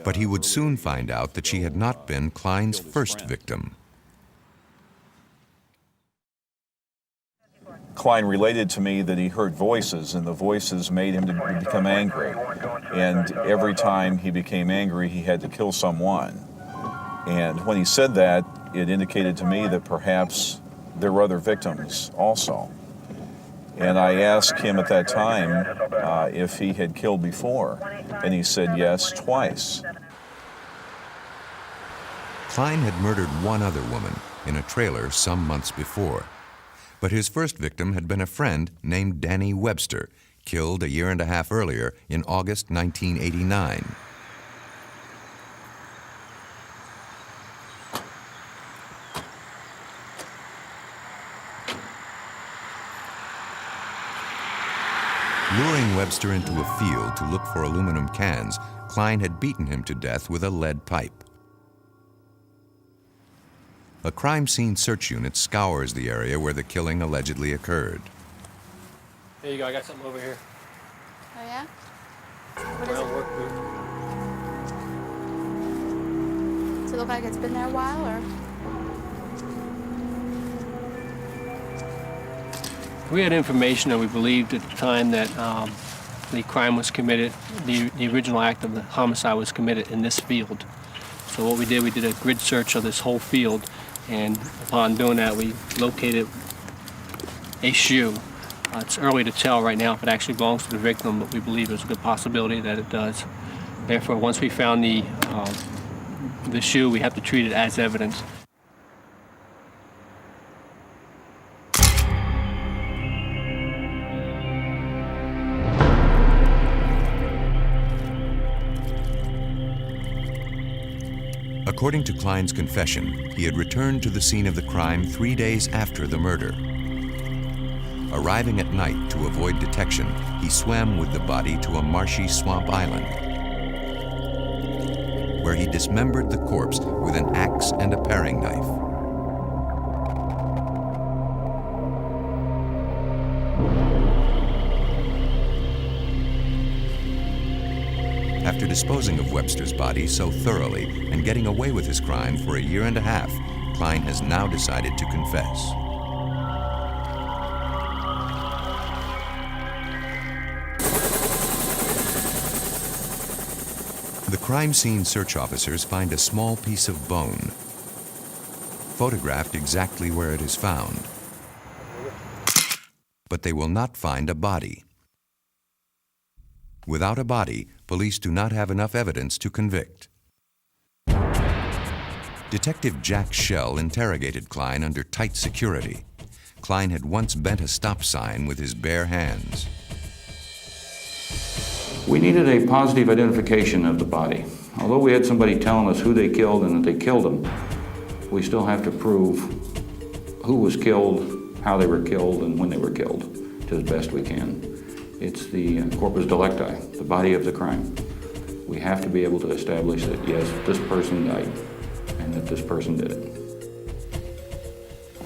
But he would soon find out that she had not been Klein's first victim. Klein related to me that he heard voices, and the voices made him to become angry. And every time he became angry, he had to kill someone. And when he said that, it indicated to me that perhaps there were other victims also. And I asked him at that time if he had killed before, and he said yes, twice. Klein had murdered one other woman in a trailer some months before. But his first victim had been a friend named Danny Webster, killed a year and a half earlier in August 1989. Luring Webster into a field to look for aluminum cans, Klein had beaten him to death with a lead pipe. A crime scene search unit scours the area where the killing allegedly occurred. There you go, I got something over here. Oh, yeah? What is it? Does it look like it's been there a while, or? We had information that we believed at the time that the crime was committed, the original act of the homicide was committed in this field. So what we did a grid search of this whole field, and upon doing that, we located a shoe. It's early to tell right now if it actually belongs to the victim, but we believe there's a good possibility that it does. Therefore, once we found the shoe, we have to treat it as evidence. According to Klein's confession, he had returned to the scene of the crime 3 days after the murder. Arriving at night to avoid detection, he swam with the body to a marshy swamp island, where he dismembered the corpse with an axe and a paring knife. After disposing of Webster's body so thoroughly and getting away with his crime for a year and a half, Klein has now decided to confess. The crime scene search officers find a small piece of bone, photographed exactly where it is found. But they will not find a body. Without a body, police do not have enough evidence to convict. Detective Jack Shell interrogated Klein under tight security. Klein had once bent a stop sign with his bare hands. We needed a positive identification of the body. Although we had somebody telling us who they killed and that they killed them, we still have to prove who was killed, how they were killed, and when they were killed to the best we can. It's the corpus delicti, the body of the crime. We have to be able to establish that, yes, this person died and that this person did it.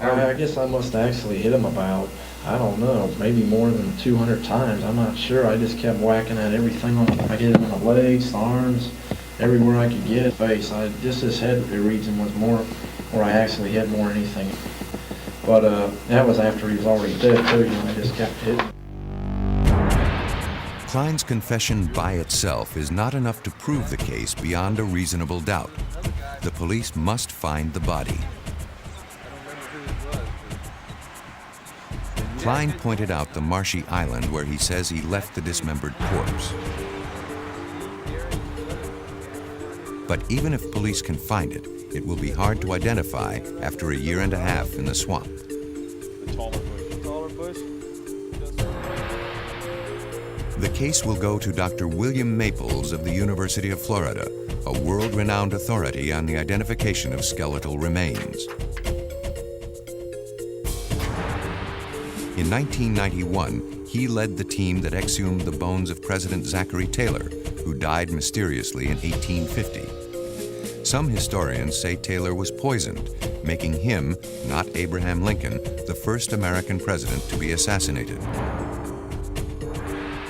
I guess I must have actually hit him about, I don't know, maybe more than 200 times. I'm not sure. I just kept whacking at everything. I hit him in the legs, the arms, everywhere I could get. Face. Just his head region was more where I actually hit more than anything. But that was after he was already dead too. I just kept hitting. Klein's confession by itself is not enough to prove the case beyond a reasonable doubt. The police must find the body. Klein pointed out the marshy island where he says he left the dismembered corpse. But even if police can find it, it will be hard to identify after a year and a half in the swamp. The case will go to Dr. William Maples of the University of Florida, a world-renowned authority on the identification of skeletal remains. In 1991, he led the team that exhumed the bones of President Zachary Taylor, who died mysteriously in 1850. Some historians say Taylor was poisoned, making him, not Abraham Lincoln, the first American president to be assassinated.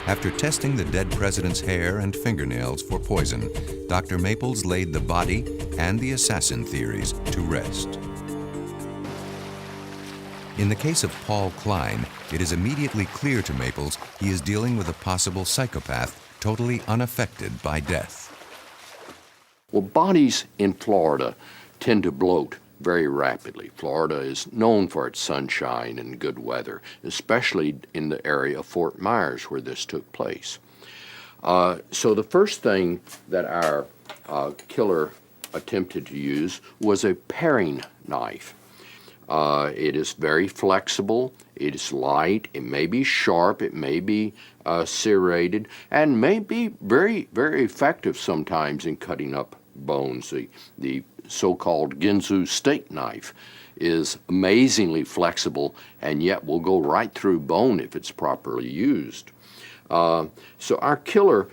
After testing the dead president's hair and fingernails for poison, Dr. Maples laid the body and the assassin theories to rest. In the case of Paul Klein, it is immediately clear to Maples he is dealing with a possible psychopath totally unaffected by death. Well, bodies in Florida tend to bloat very rapidly. Florida is known for its sunshine and good weather, especially in the area of Fort Myers where this took place. So the first thing that our killer attempted to use was a paring knife. It is very flexible, it is light, it may be sharp, it may be serrated, and may be very, very effective sometimes in cutting up bones. The so-called Ginsu steak knife is amazingly flexible and yet will go right through bone if it's properly used. So our killer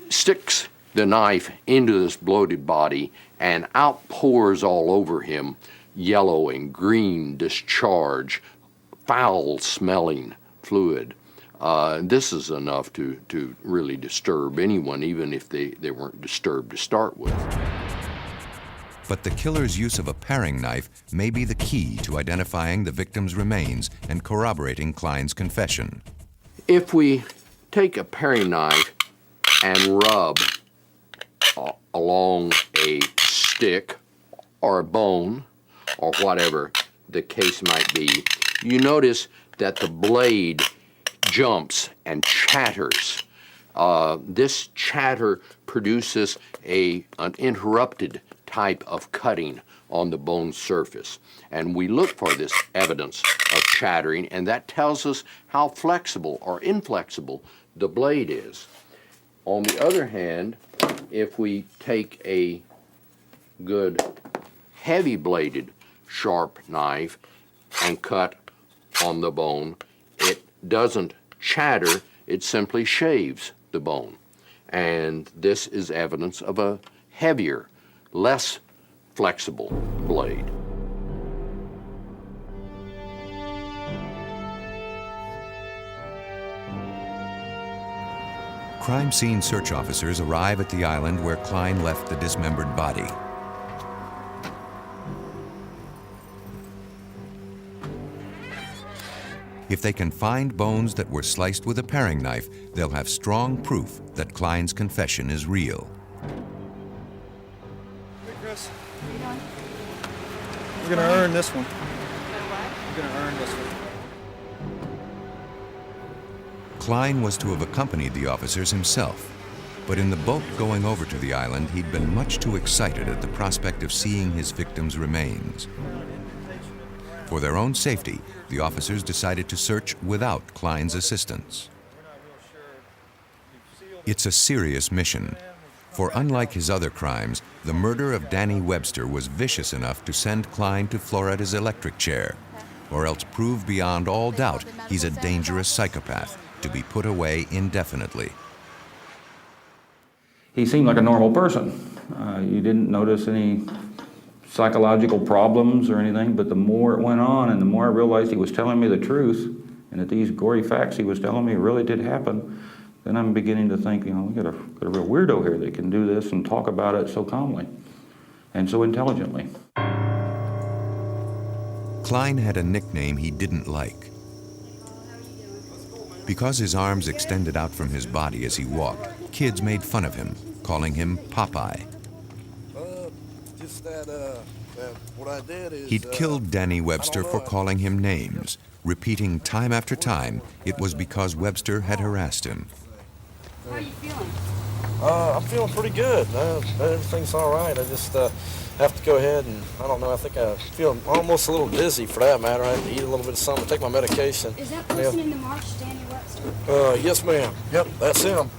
sticks the knife into this bloated body and outpours all over him yellow and green discharge, foul-smelling fluid. This is enough to really disturb anyone, even if they weren't disturbed to start with. But the killer's use of a paring knife may be the key to identifying the victim's remains and corroborating Klein's confession. If we take a paring knife and rub along a stick or a bone or whatever the case might be, you notice that the blade jumps and chatters. This chatter produces an interrupted type of cutting on the bone surface. And we look for this evidence of chattering, and that tells us how flexible or inflexible the blade is. On the other hand, if we take a good, heavy-bladed, sharp knife and cut on the bone, it doesn't shatter, it simply shaves the bone. And this is evidence of a heavier, less flexible blade. Crime scene search officers arrive at the island where Klein left the dismembered body. If they can find bones that were sliced with a paring knife, they'll have strong proof that Klein's confession is real. Hey, Chris. How you doing? We're gonna earn this one. We're gonna earn this one. Klein was to have accompanied the officers himself, but in the boat going over to the island, he'd been much too excited at the prospect of seeing his victim's remains. For their own safety, the officers decided to search without Klein's assistance. It's a serious mission, for unlike his other crimes, the murder of Danny Webster was vicious enough to send Klein to Floretta's electric chair, or else prove beyond all doubt he's a dangerous psychopath to be put away indefinitely. He seemed like a normal person. You didn't notice any psychological problems or anything, but the more it went on and the more I realized he was telling me the truth and that these gory facts he was telling me really did happen, then I'm beginning to think, you know, we got a real weirdo here that can do this and talk about it so calmly and so intelligently. Klein had a nickname he didn't like. Because his arms extended out from his body as he walked, kids made fun of him, calling him Popeye. What I did is, He'd killed Danny Webster for calling him names, repeating time after time it was because Webster had harassed him. How are you feeling? I'm feeling pretty good. Everything's all right. I just have to go ahead and, I don't know, I think I feel almost a little dizzy for that matter. I have to eat a little bit of something, take my medication. Is that person in the march Danny Webster? Yes, ma'am. Yep, that's him.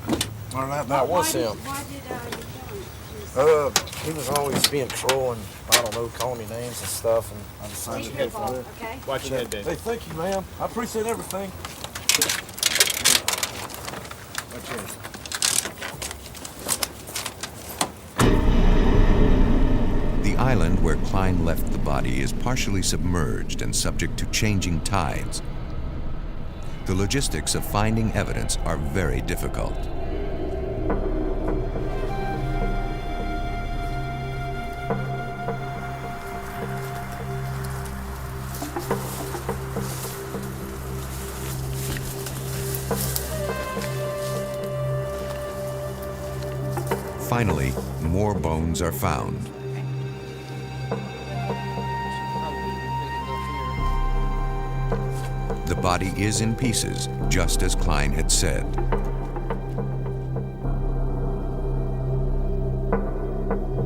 Or that was him. Why did you kill him? He was always being cruel and, I don't know, calling me names and stuff, and I decided to go for it. Okay. Watch your head, Dave. Hey, thank you, ma'am. I appreciate everything. Watch yours. The island where Klein left the body is partially submerged and subject to changing tides. The logistics of finding evidence are very difficult. Finally, more bones are found. The body is in pieces, just as Klein had said.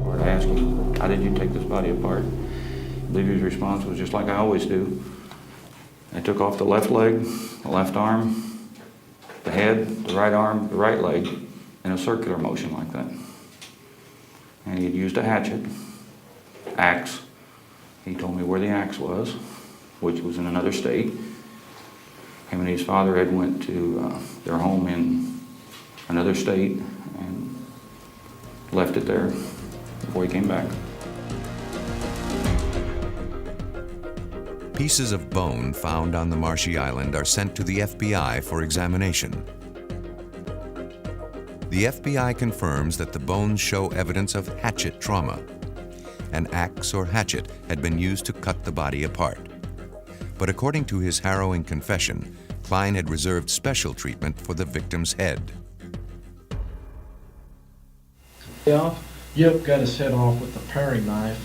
I asked him, how did you take this body apart? I believe his response was just like I always do. I took off the left leg, the left arm, the head, the right arm, the right leg, in a circular motion like that. And he had used a hatchet, axe. He told me where the axe was, which was in another state. Him and his father had went to their home in another state and left it there before he came back. Pieces of bone found on the marshy island are sent to the FBI for examination. The FBI confirms that the bones show evidence of hatchet trauma. An axe or hatchet had been used to cut the body apart. But according to his harrowing confession, Klein had reserved special treatment for the victim's head. Yep, got his head off with a paring knife,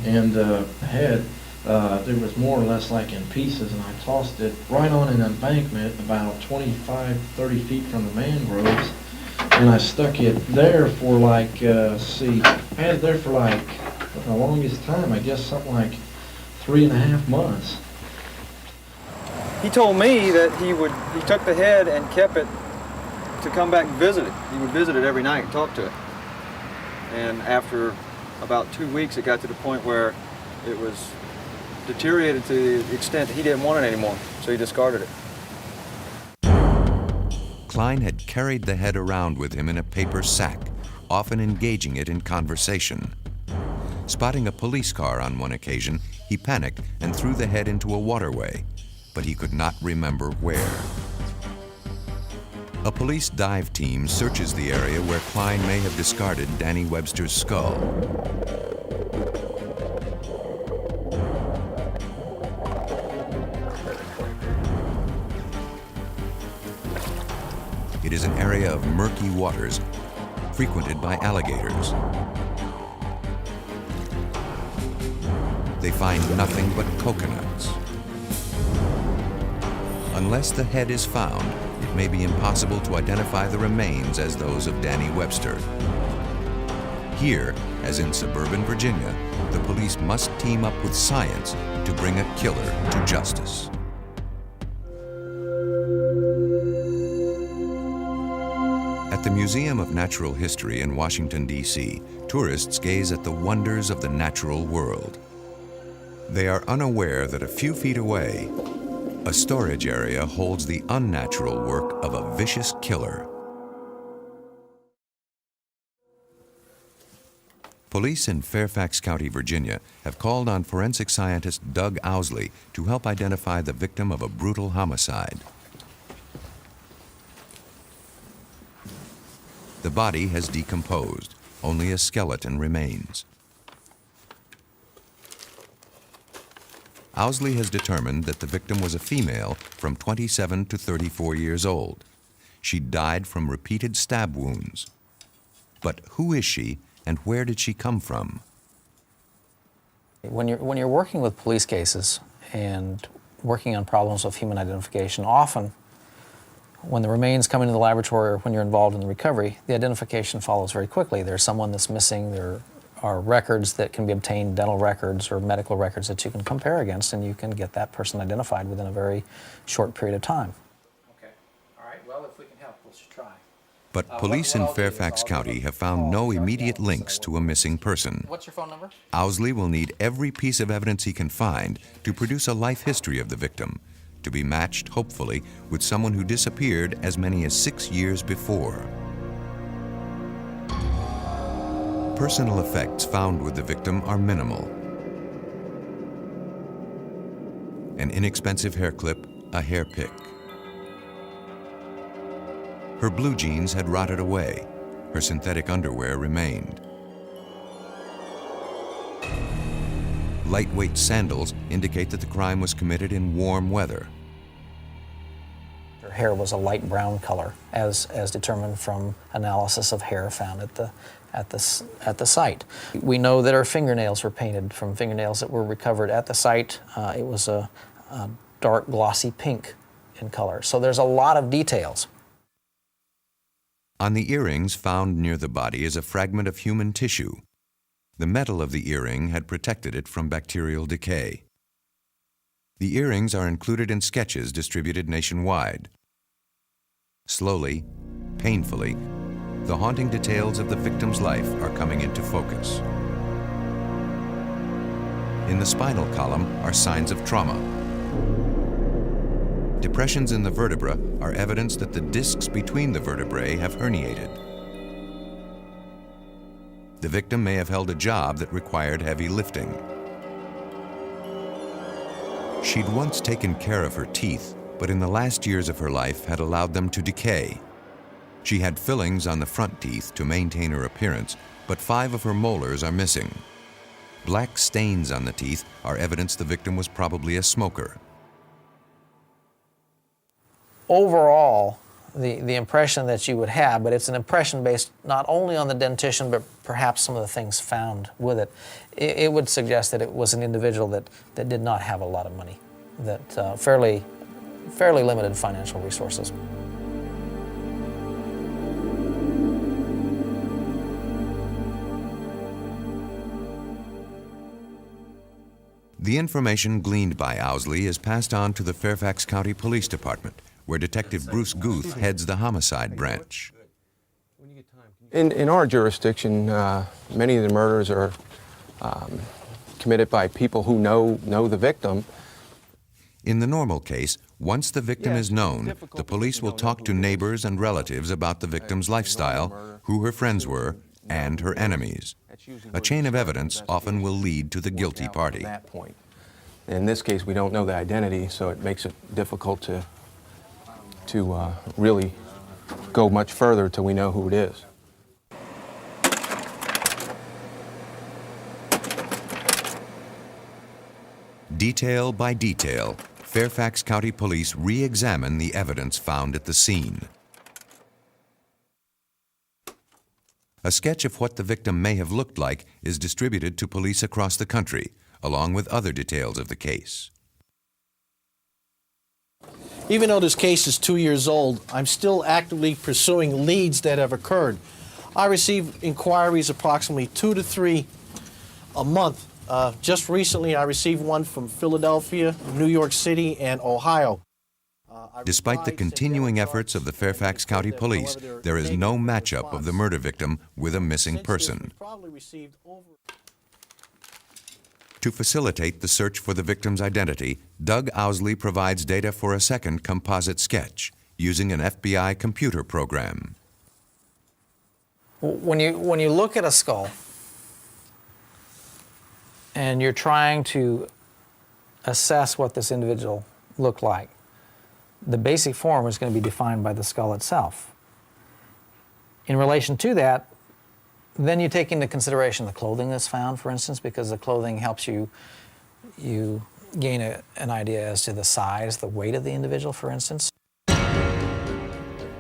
and the head, there was more or less like in pieces, and I tossed it right on an embankment about 25, 30 feet from the mangroves, and I stuck it there for like, I had it there for like the longest time, I guess something like 3.5 months. He told me that he took the head and kept it to come back and visit it. He would visit it every night and talk to it. And after about 2 weeks, it got to the point where it was deteriorated to the extent that he didn't want it anymore, so he discarded it. Klein had carried the head around with him in a paper sack, often engaging it in conversation. Spotting a police car on one occasion, he panicked and threw the head into a waterway, but he could not remember where. A police dive team searches the area where Klein may have discarded Danny Webster's skull. It is an area of murky waters, frequented by alligators. They find nothing but coconuts. Unless the head is found, it may be impossible to identify the remains as those of Danny Webster. Here, as in suburban Virginia, the police must team up with science to bring a killer to justice. At the Museum of Natural History in Washington, D.C., tourists gaze at the wonders of the natural world. They are unaware that a few feet away, a storage area holds the unnatural work of a vicious killer. Police in Fairfax County, Virginia, have called on forensic scientist Doug Owsley to help identify the victim of a brutal homicide. The body has decomposed. Only a skeleton remains. Owsley has determined that the victim was a female from 27 to 34 years old. She died from repeated stab wounds. But who is she and where did she come from? When you're working with police cases and working on problems of human identification, often when the remains come into the laboratory or when you're involved in the recovery, the identification follows very quickly. There's someone that's missing, there are records that can be obtained, dental records or medical records that you can compare against, and you can get that person identified within a very short period of time. Okay. All right. Well, if we can help, let's try. But police in Fairfax County have found no immediate links to a missing person. What's your phone number? Owsley will need every piece of evidence he can find to produce a life history of the victim, to be matched, hopefully, with someone who disappeared as many as 6 years before. Personal effects found with the victim are minimal. An inexpensive hair clip, a hair pick. Her blue jeans had rotted away. Her synthetic underwear remained. Lightweight sandals indicate that the crime was committed in warm weather. Her hair was a light brown color, as determined from analysis of hair found at the site. We know that her fingernails were painted from fingernails that were recovered at the site. It was a dark glossy pink in color. So there's a lot of details. On the earrings found near the body is a fragment of human tissue. The metal of the earring had protected it from bacterial decay. The earrings are included in sketches distributed nationwide. Slowly, painfully, the haunting details of the victim's life are coming into focus. In the spinal column are signs of trauma. Depressions in the vertebra are evidence that the discs between the vertebrae have herniated. The victim may have held a job that required heavy lifting. She'd once taken care of her teeth, but in the last years of her life had allowed them to decay. She had fillings on the front teeth to maintain her appearance, but 5 of her molars are missing. Black stains on the teeth are evidence the victim was probably a smoker. Overall, the impression that you would have, but it's an impression based not only on the dentition, but perhaps some of the things found with it, it would suggest that it was an individual that did not have a lot of money, that fairly limited financial resources. The information gleaned by Owsley is passed on to the Fairfax County Police Department, where Detective Bruce Guth heads the homicide branch. In our jurisdiction, many of the murders are committed by people who know the victim. In the normal case, once the victim is known, the police will talk to neighbors and relatives about the victim's lifestyle, who her friends were, and her enemies. A chain of evidence often will lead to the guilty party. In this case, we don't know the identity, so it makes it difficult to really go much further till we know who it is. Detail by detail, Fairfax County Police re-examine the evidence found at the scene. A sketch of what the victim may have looked like is distributed to police across the country, along with other details of the case. Even though this case is 2 years old, I'm still actively pursuing leads that have occurred. I receive inquiries approximately 2 to 3 a month. Just recently, I received one from Philadelphia, New York City, and Ohio. Despite the continuing efforts of the Fairfax County Police, there is no matchup of the murder victim with a missing person. To facilitate the search for the victim's identity, Doug Owsley provides data for a second composite sketch using an FBI computer program. When you look at a skull and you're trying to assess what this individual looked like, the basic form is going to be defined by the skull itself. In relation to that, then you take into consideration the clothing that's found, for instance, because the clothing helps you gain an idea as to the size, the weight of the individual, for instance.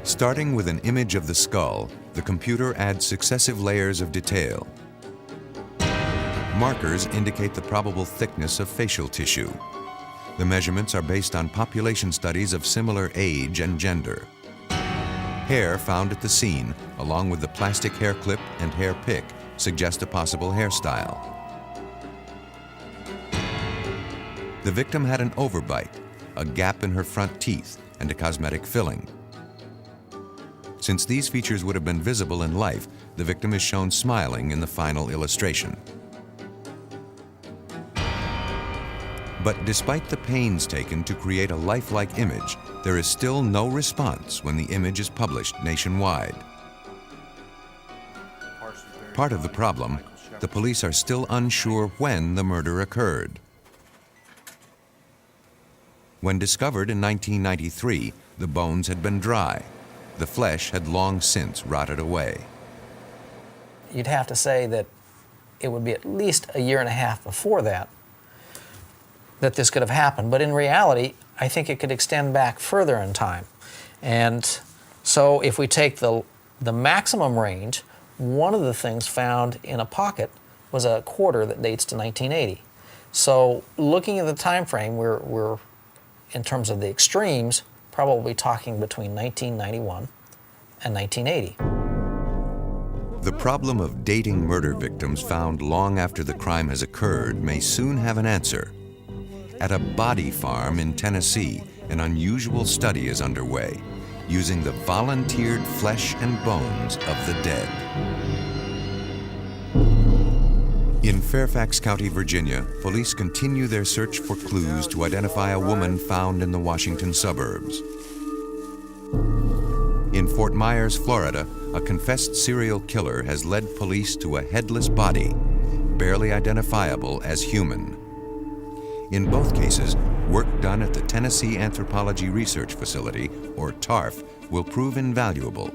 Starting with an image of the skull, the computer adds successive layers of detail. Markers indicate the probable thickness of facial tissue. The measurements are based on population studies of similar age and gender. Hair found at the scene, along with the plastic hair clip and hair pick, suggest a possible hairstyle. The victim had an overbite, a gap in her front teeth, and a cosmetic filling. Since these features would have been visible in life, the victim is shown smiling in the final illustration. But despite the pains taken to create a lifelike image, there is still no response when the image is published nationwide. Part of the problem, the police are still unsure when the murder occurred. When discovered in 1993, the bones had been dry. The flesh had long since rotted away. You'd have to say that it would be at least a year and a half before that this could have happened. But in reality, I think it could extend back further in time. And so if we take the maximum range, one of the things found in a pocket was a quarter that dates to 1980. So looking at the time frame, we're in terms of the extremes, probably talking between 1991 and 1980. The problem of dating murder victims found long after the crime has occurred may soon have an answer. At a body farm in Tennessee, an unusual study is underway, using the volunteered flesh and bones of the dead. In Fairfax County, Virginia, police continue their search for clues to identify a woman found in the Washington suburbs. In Fort Myers, Florida, a confessed serial killer has led police to a headless body, barely identifiable as human. In both cases, work done at the Tennessee Anthropology Research Facility, or TARF, will prove invaluable.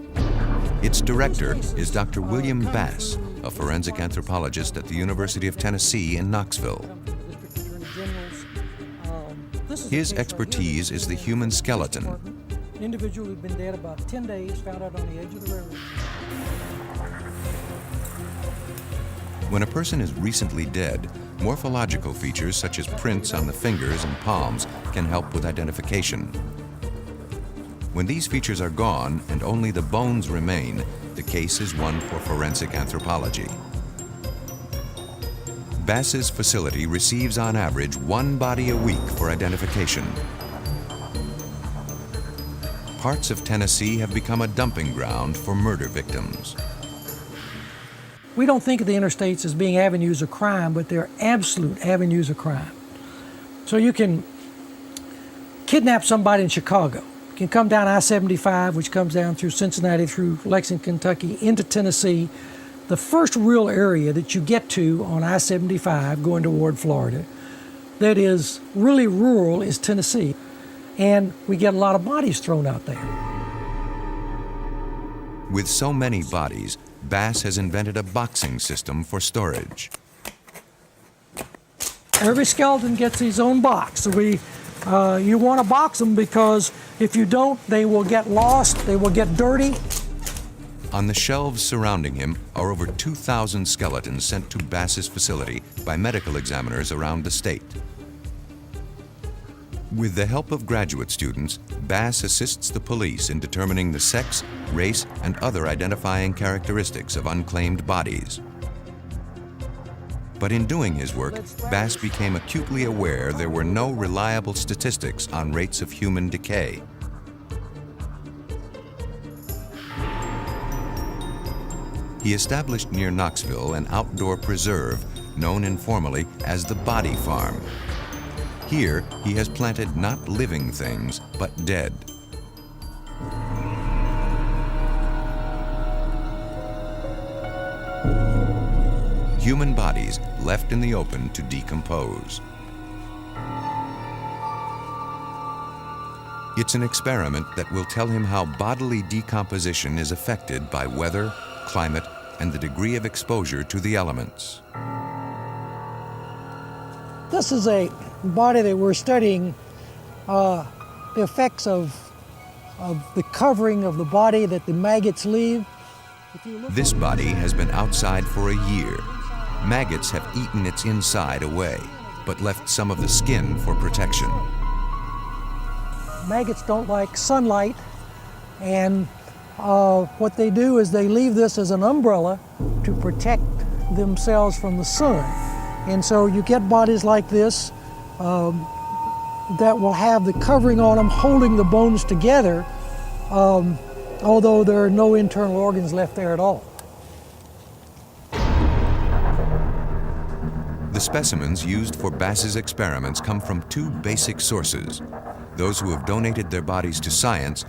Its director is Dr. William Bass, a forensic anthropologist at the University of Tennessee in Knoxville. His expertise is the human skeleton. An individual who'd been dead about 10 days found out on the edge of the river. When a person is recently dead, morphological features such as prints on the fingers and palms can help with identification. When these features are gone and only the bones remain, the case is one for forensic anthropology. Bass's facility receives on average 1 body a week for identification. Parts of Tennessee have become a dumping ground for murder victims. We don't think of the interstates as being avenues of crime, but they're absolute avenues of crime. So you can kidnap somebody in Chicago. You can come down I-75, which comes down through Cincinnati, through Lexington, Kentucky, into Tennessee. The first real area that you get to on I-75 going toward Florida that is really rural is Tennessee. And we get a lot of bodies thrown out there. With so many bodies, Bass has invented a boxing system for storage. Every skeleton gets his own box. So you want to box them because if you don't, they will get lost, they will get dirty. On the shelves surrounding him are over 2,000 skeletons sent to Bass's facility by medical examiners around the state. With the help of graduate students, Bass assists the police in determining the sex, race, and other identifying characteristics of unclaimed bodies. But in doing his work, Bass became acutely aware there were no reliable statistics on rates of human decay. He established near Knoxville an outdoor preserve known informally as the Body Farm. Here, he has planted not living things, but dead. Human bodies left in the open to decompose. It's an experiment that will tell him how bodily decomposition is affected by weather, climate, and the degree of exposure to the elements. This is a body that we're studying the effects of the covering of the body that the maggots leave. This body has been outside for a year. Maggots have eaten its inside away, but left some of the skin for protection. Maggots don't like sunlight, and what they do is they leave this as an umbrella to protect themselves from the sun. And so you get bodies like this that will have the covering on them holding the bones together, although there are no internal organs left there at all. The specimens used for Bass's experiments come from two basic sources: those who have donated their bodies to science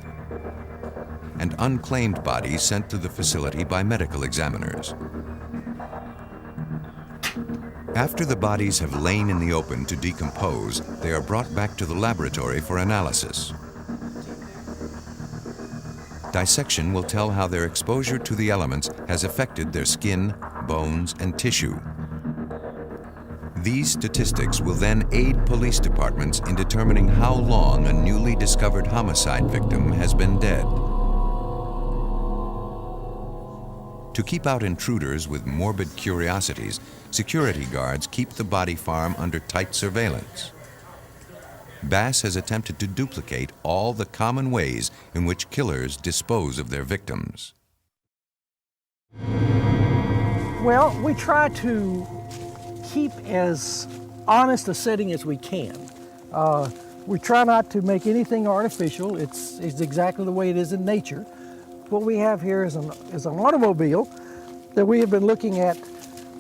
and unclaimed bodies sent to the facility by medical examiners. After the bodies have lain in the open to decompose, they are brought back to the laboratory for analysis. Dissection will tell how their exposure to the elements has affected their skin, bones, and tissue. These statistics will then aid police departments in determining how long a newly discovered homicide victim has been dead. To keep out intruders with morbid curiosities, security guards keep the body farm under tight surveillance. Bass has attempted to duplicate all the common ways in which killers dispose of their victims. Well, we try to keep as honest a setting as we can. We try not to make anything artificial. It's exactly the way it is in nature. What we have here is an automobile that we have been looking at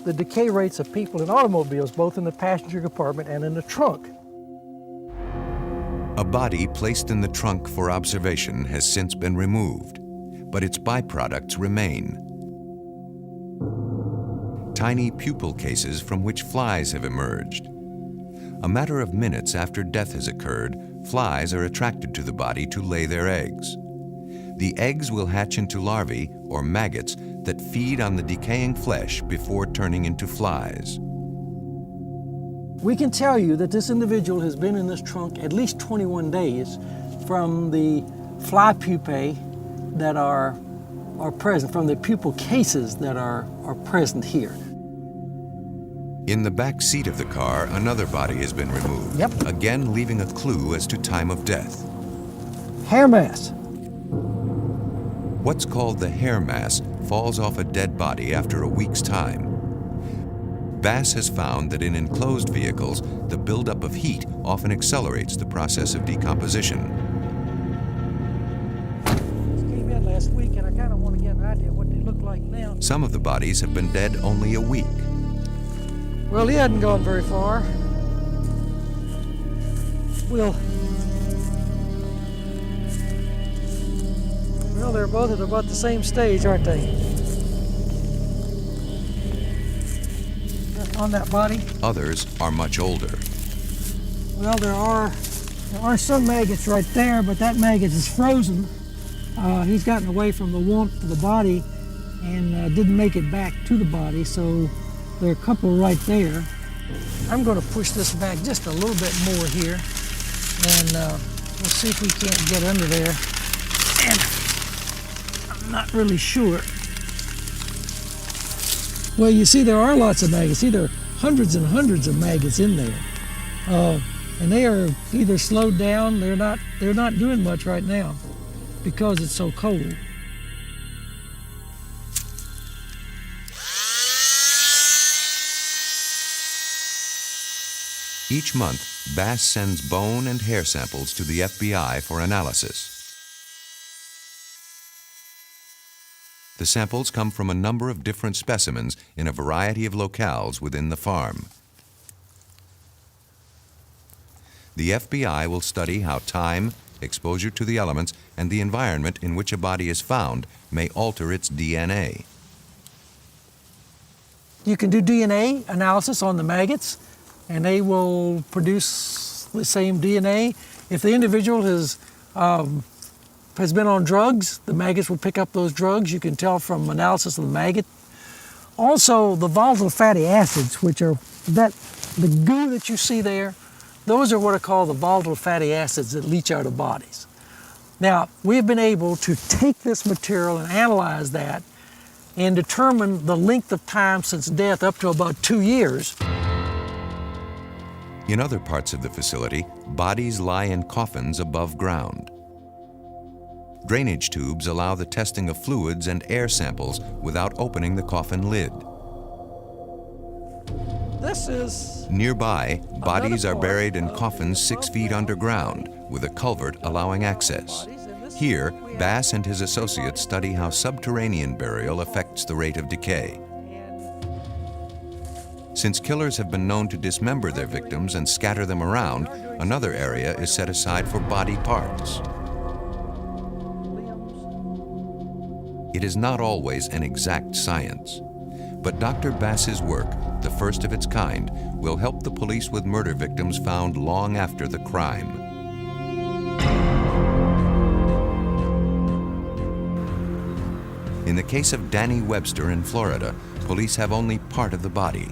the decay rates of people in automobiles, both in the passenger compartment and in the trunk. A body placed in the trunk for observation has since been removed, but its byproducts remain. Tiny pupil cases from which flies have emerged. A matter of minutes after death has occurred, flies are attracted to the body to lay their eggs. The eggs will hatch into larvae, or maggots, that feed on the decaying flesh before turning into flies. We can tell you that this individual has been in this trunk at least 21 days from the fly pupae that are present, from the pupil cases that are present here. In the back seat of the car, another body has been removed, again leaving a clue as to time of death. Hair mass. What's called the hair mass falls off a dead body after a week's time. Bass has found that in enclosed vehicles, the buildup of heat often accelerates the process of decomposition. last week, and I kind of want to get an idea of what they look like now. Some of the bodies have been dead only a week. Well, he hadn't gone very far. Well, they're both at about the same stage, aren't they? On that body. Others are much older. Well, there are some maggots right there, but that maggot is frozen. He's gotten away from the warmth of the body and didn't make it back to the body, so there are a couple right there. I'm going to push this back just a little bit more here, and we'll see if we can't get under there. And I'm not really sure. Well, you see, there are lots of maggots. See, there are hundreds and hundreds of maggots in there. And they are either slowed down, they're not doing much right now because it's so cold. Each month, Bass sends bone and hair samples to the FBI for analysis. The samples come from a number of different specimens in a variety of locales within the farm. The FBI will study how time, exposure to the elements, and the environment in which a body is found may alter its DNA. You can do DNA analysis on the maggots, and they will produce the same DNA. If the individual has been on drugs, the maggots will pick up those drugs. You can tell from analysis of the maggot. Also, the volatile fatty acids, which are the goo that you see there, those are what are called the volatile fatty acids that leach out of bodies. Now, we've been able to take this material and analyze that and determine the length of time since death up to about 2 years. In other parts of the facility, bodies lie in coffins above ground. Drainage tubes allow the testing of fluids and air samples without opening the coffin lid. This is... Nearby, bodies are buried in coffins 6 feet underground, with a culvert allowing access. Here, Bass and his associates study how subterranean burial affects the rate of decay. Since killers have been known to dismember their victims and scatter them around, another area is set aside for body parts. It is not always an exact science, but Dr. Bass's work, the first of its kind, will help the police with murder victims found long after the crime. In the case of Danny Webster in Florida, police have only part of the body.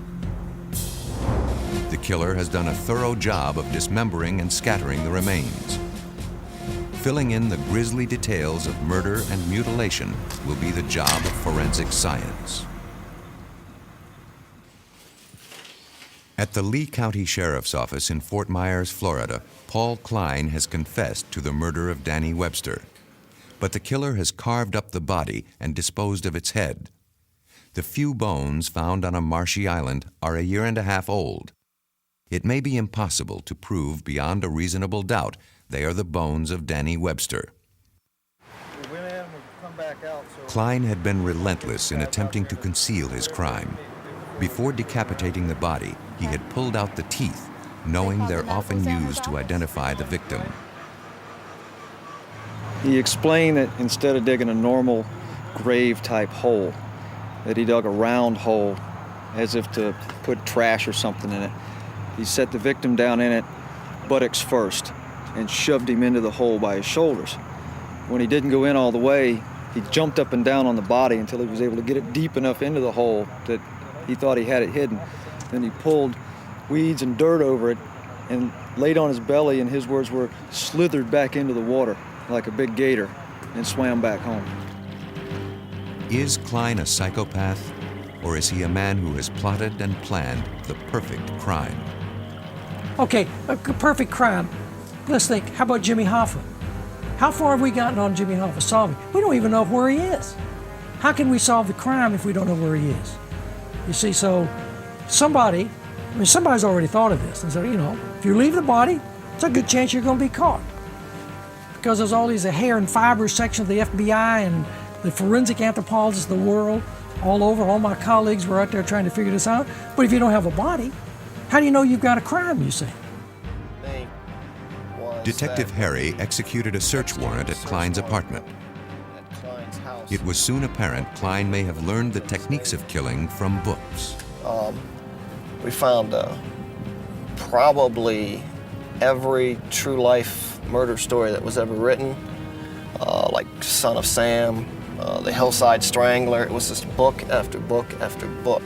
The killer has done a thorough job of dismembering and scattering the remains. Filling in the grisly details of murder and mutilation will be the job of forensic science. At the Lee County Sheriff's Office in Fort Myers, Florida, Paul Klein has confessed to the murder of Danny Webster. But the killer has carved up the body and disposed of its head. The few bones found on a marshy island are 1.5 years old. It may be impossible to prove beyond a reasonable doubt they are the bones of Danny Webster. Klein had been relentless in attempting to conceal his crime. Before decapitating the body, he had pulled out the teeth, knowing they're often used to identify the victim. He explained that instead of digging a normal grave-type hole, that he dug a round hole as if to put trash or something in it. He set the victim down in it, buttocks first, and shoved him into the hole by his shoulders. When he didn't go in all the way, he jumped up and down on the body until he was able to get it deep enough into the hole that he thought he had it hidden. Then he pulled weeds and dirt over it and laid on his belly, and his words were, slithered back into the water like a big gator and swam back home. Is Klein a psychopath, or is he a man who has plotted and planned the perfect crime? Okay, a perfect crime. Let's think, how about Jimmy Hoffa? How far have we gotten on Jimmy Hoffa solving? We don't even know where he is. How can we solve the crime if we don't know where he is? You see, so somebody's already thought of this and said, you know, if you leave the body, it's a good chance you're going to be caught. because there's all these hair and fibers section of the FBI and the forensic anthropologists of the world all over. All my colleagues were out there trying to figure this out. But if you don't have a body, how do you know you've got a crime, you say? Detective Harry executed a search warrant at Klein's apartment. It was soon apparent Klein may have learned the techniques of killing from books. We found probably every true life murder story that was ever written, like Son of Sam, The Hillside Strangler. It was just book after book after book.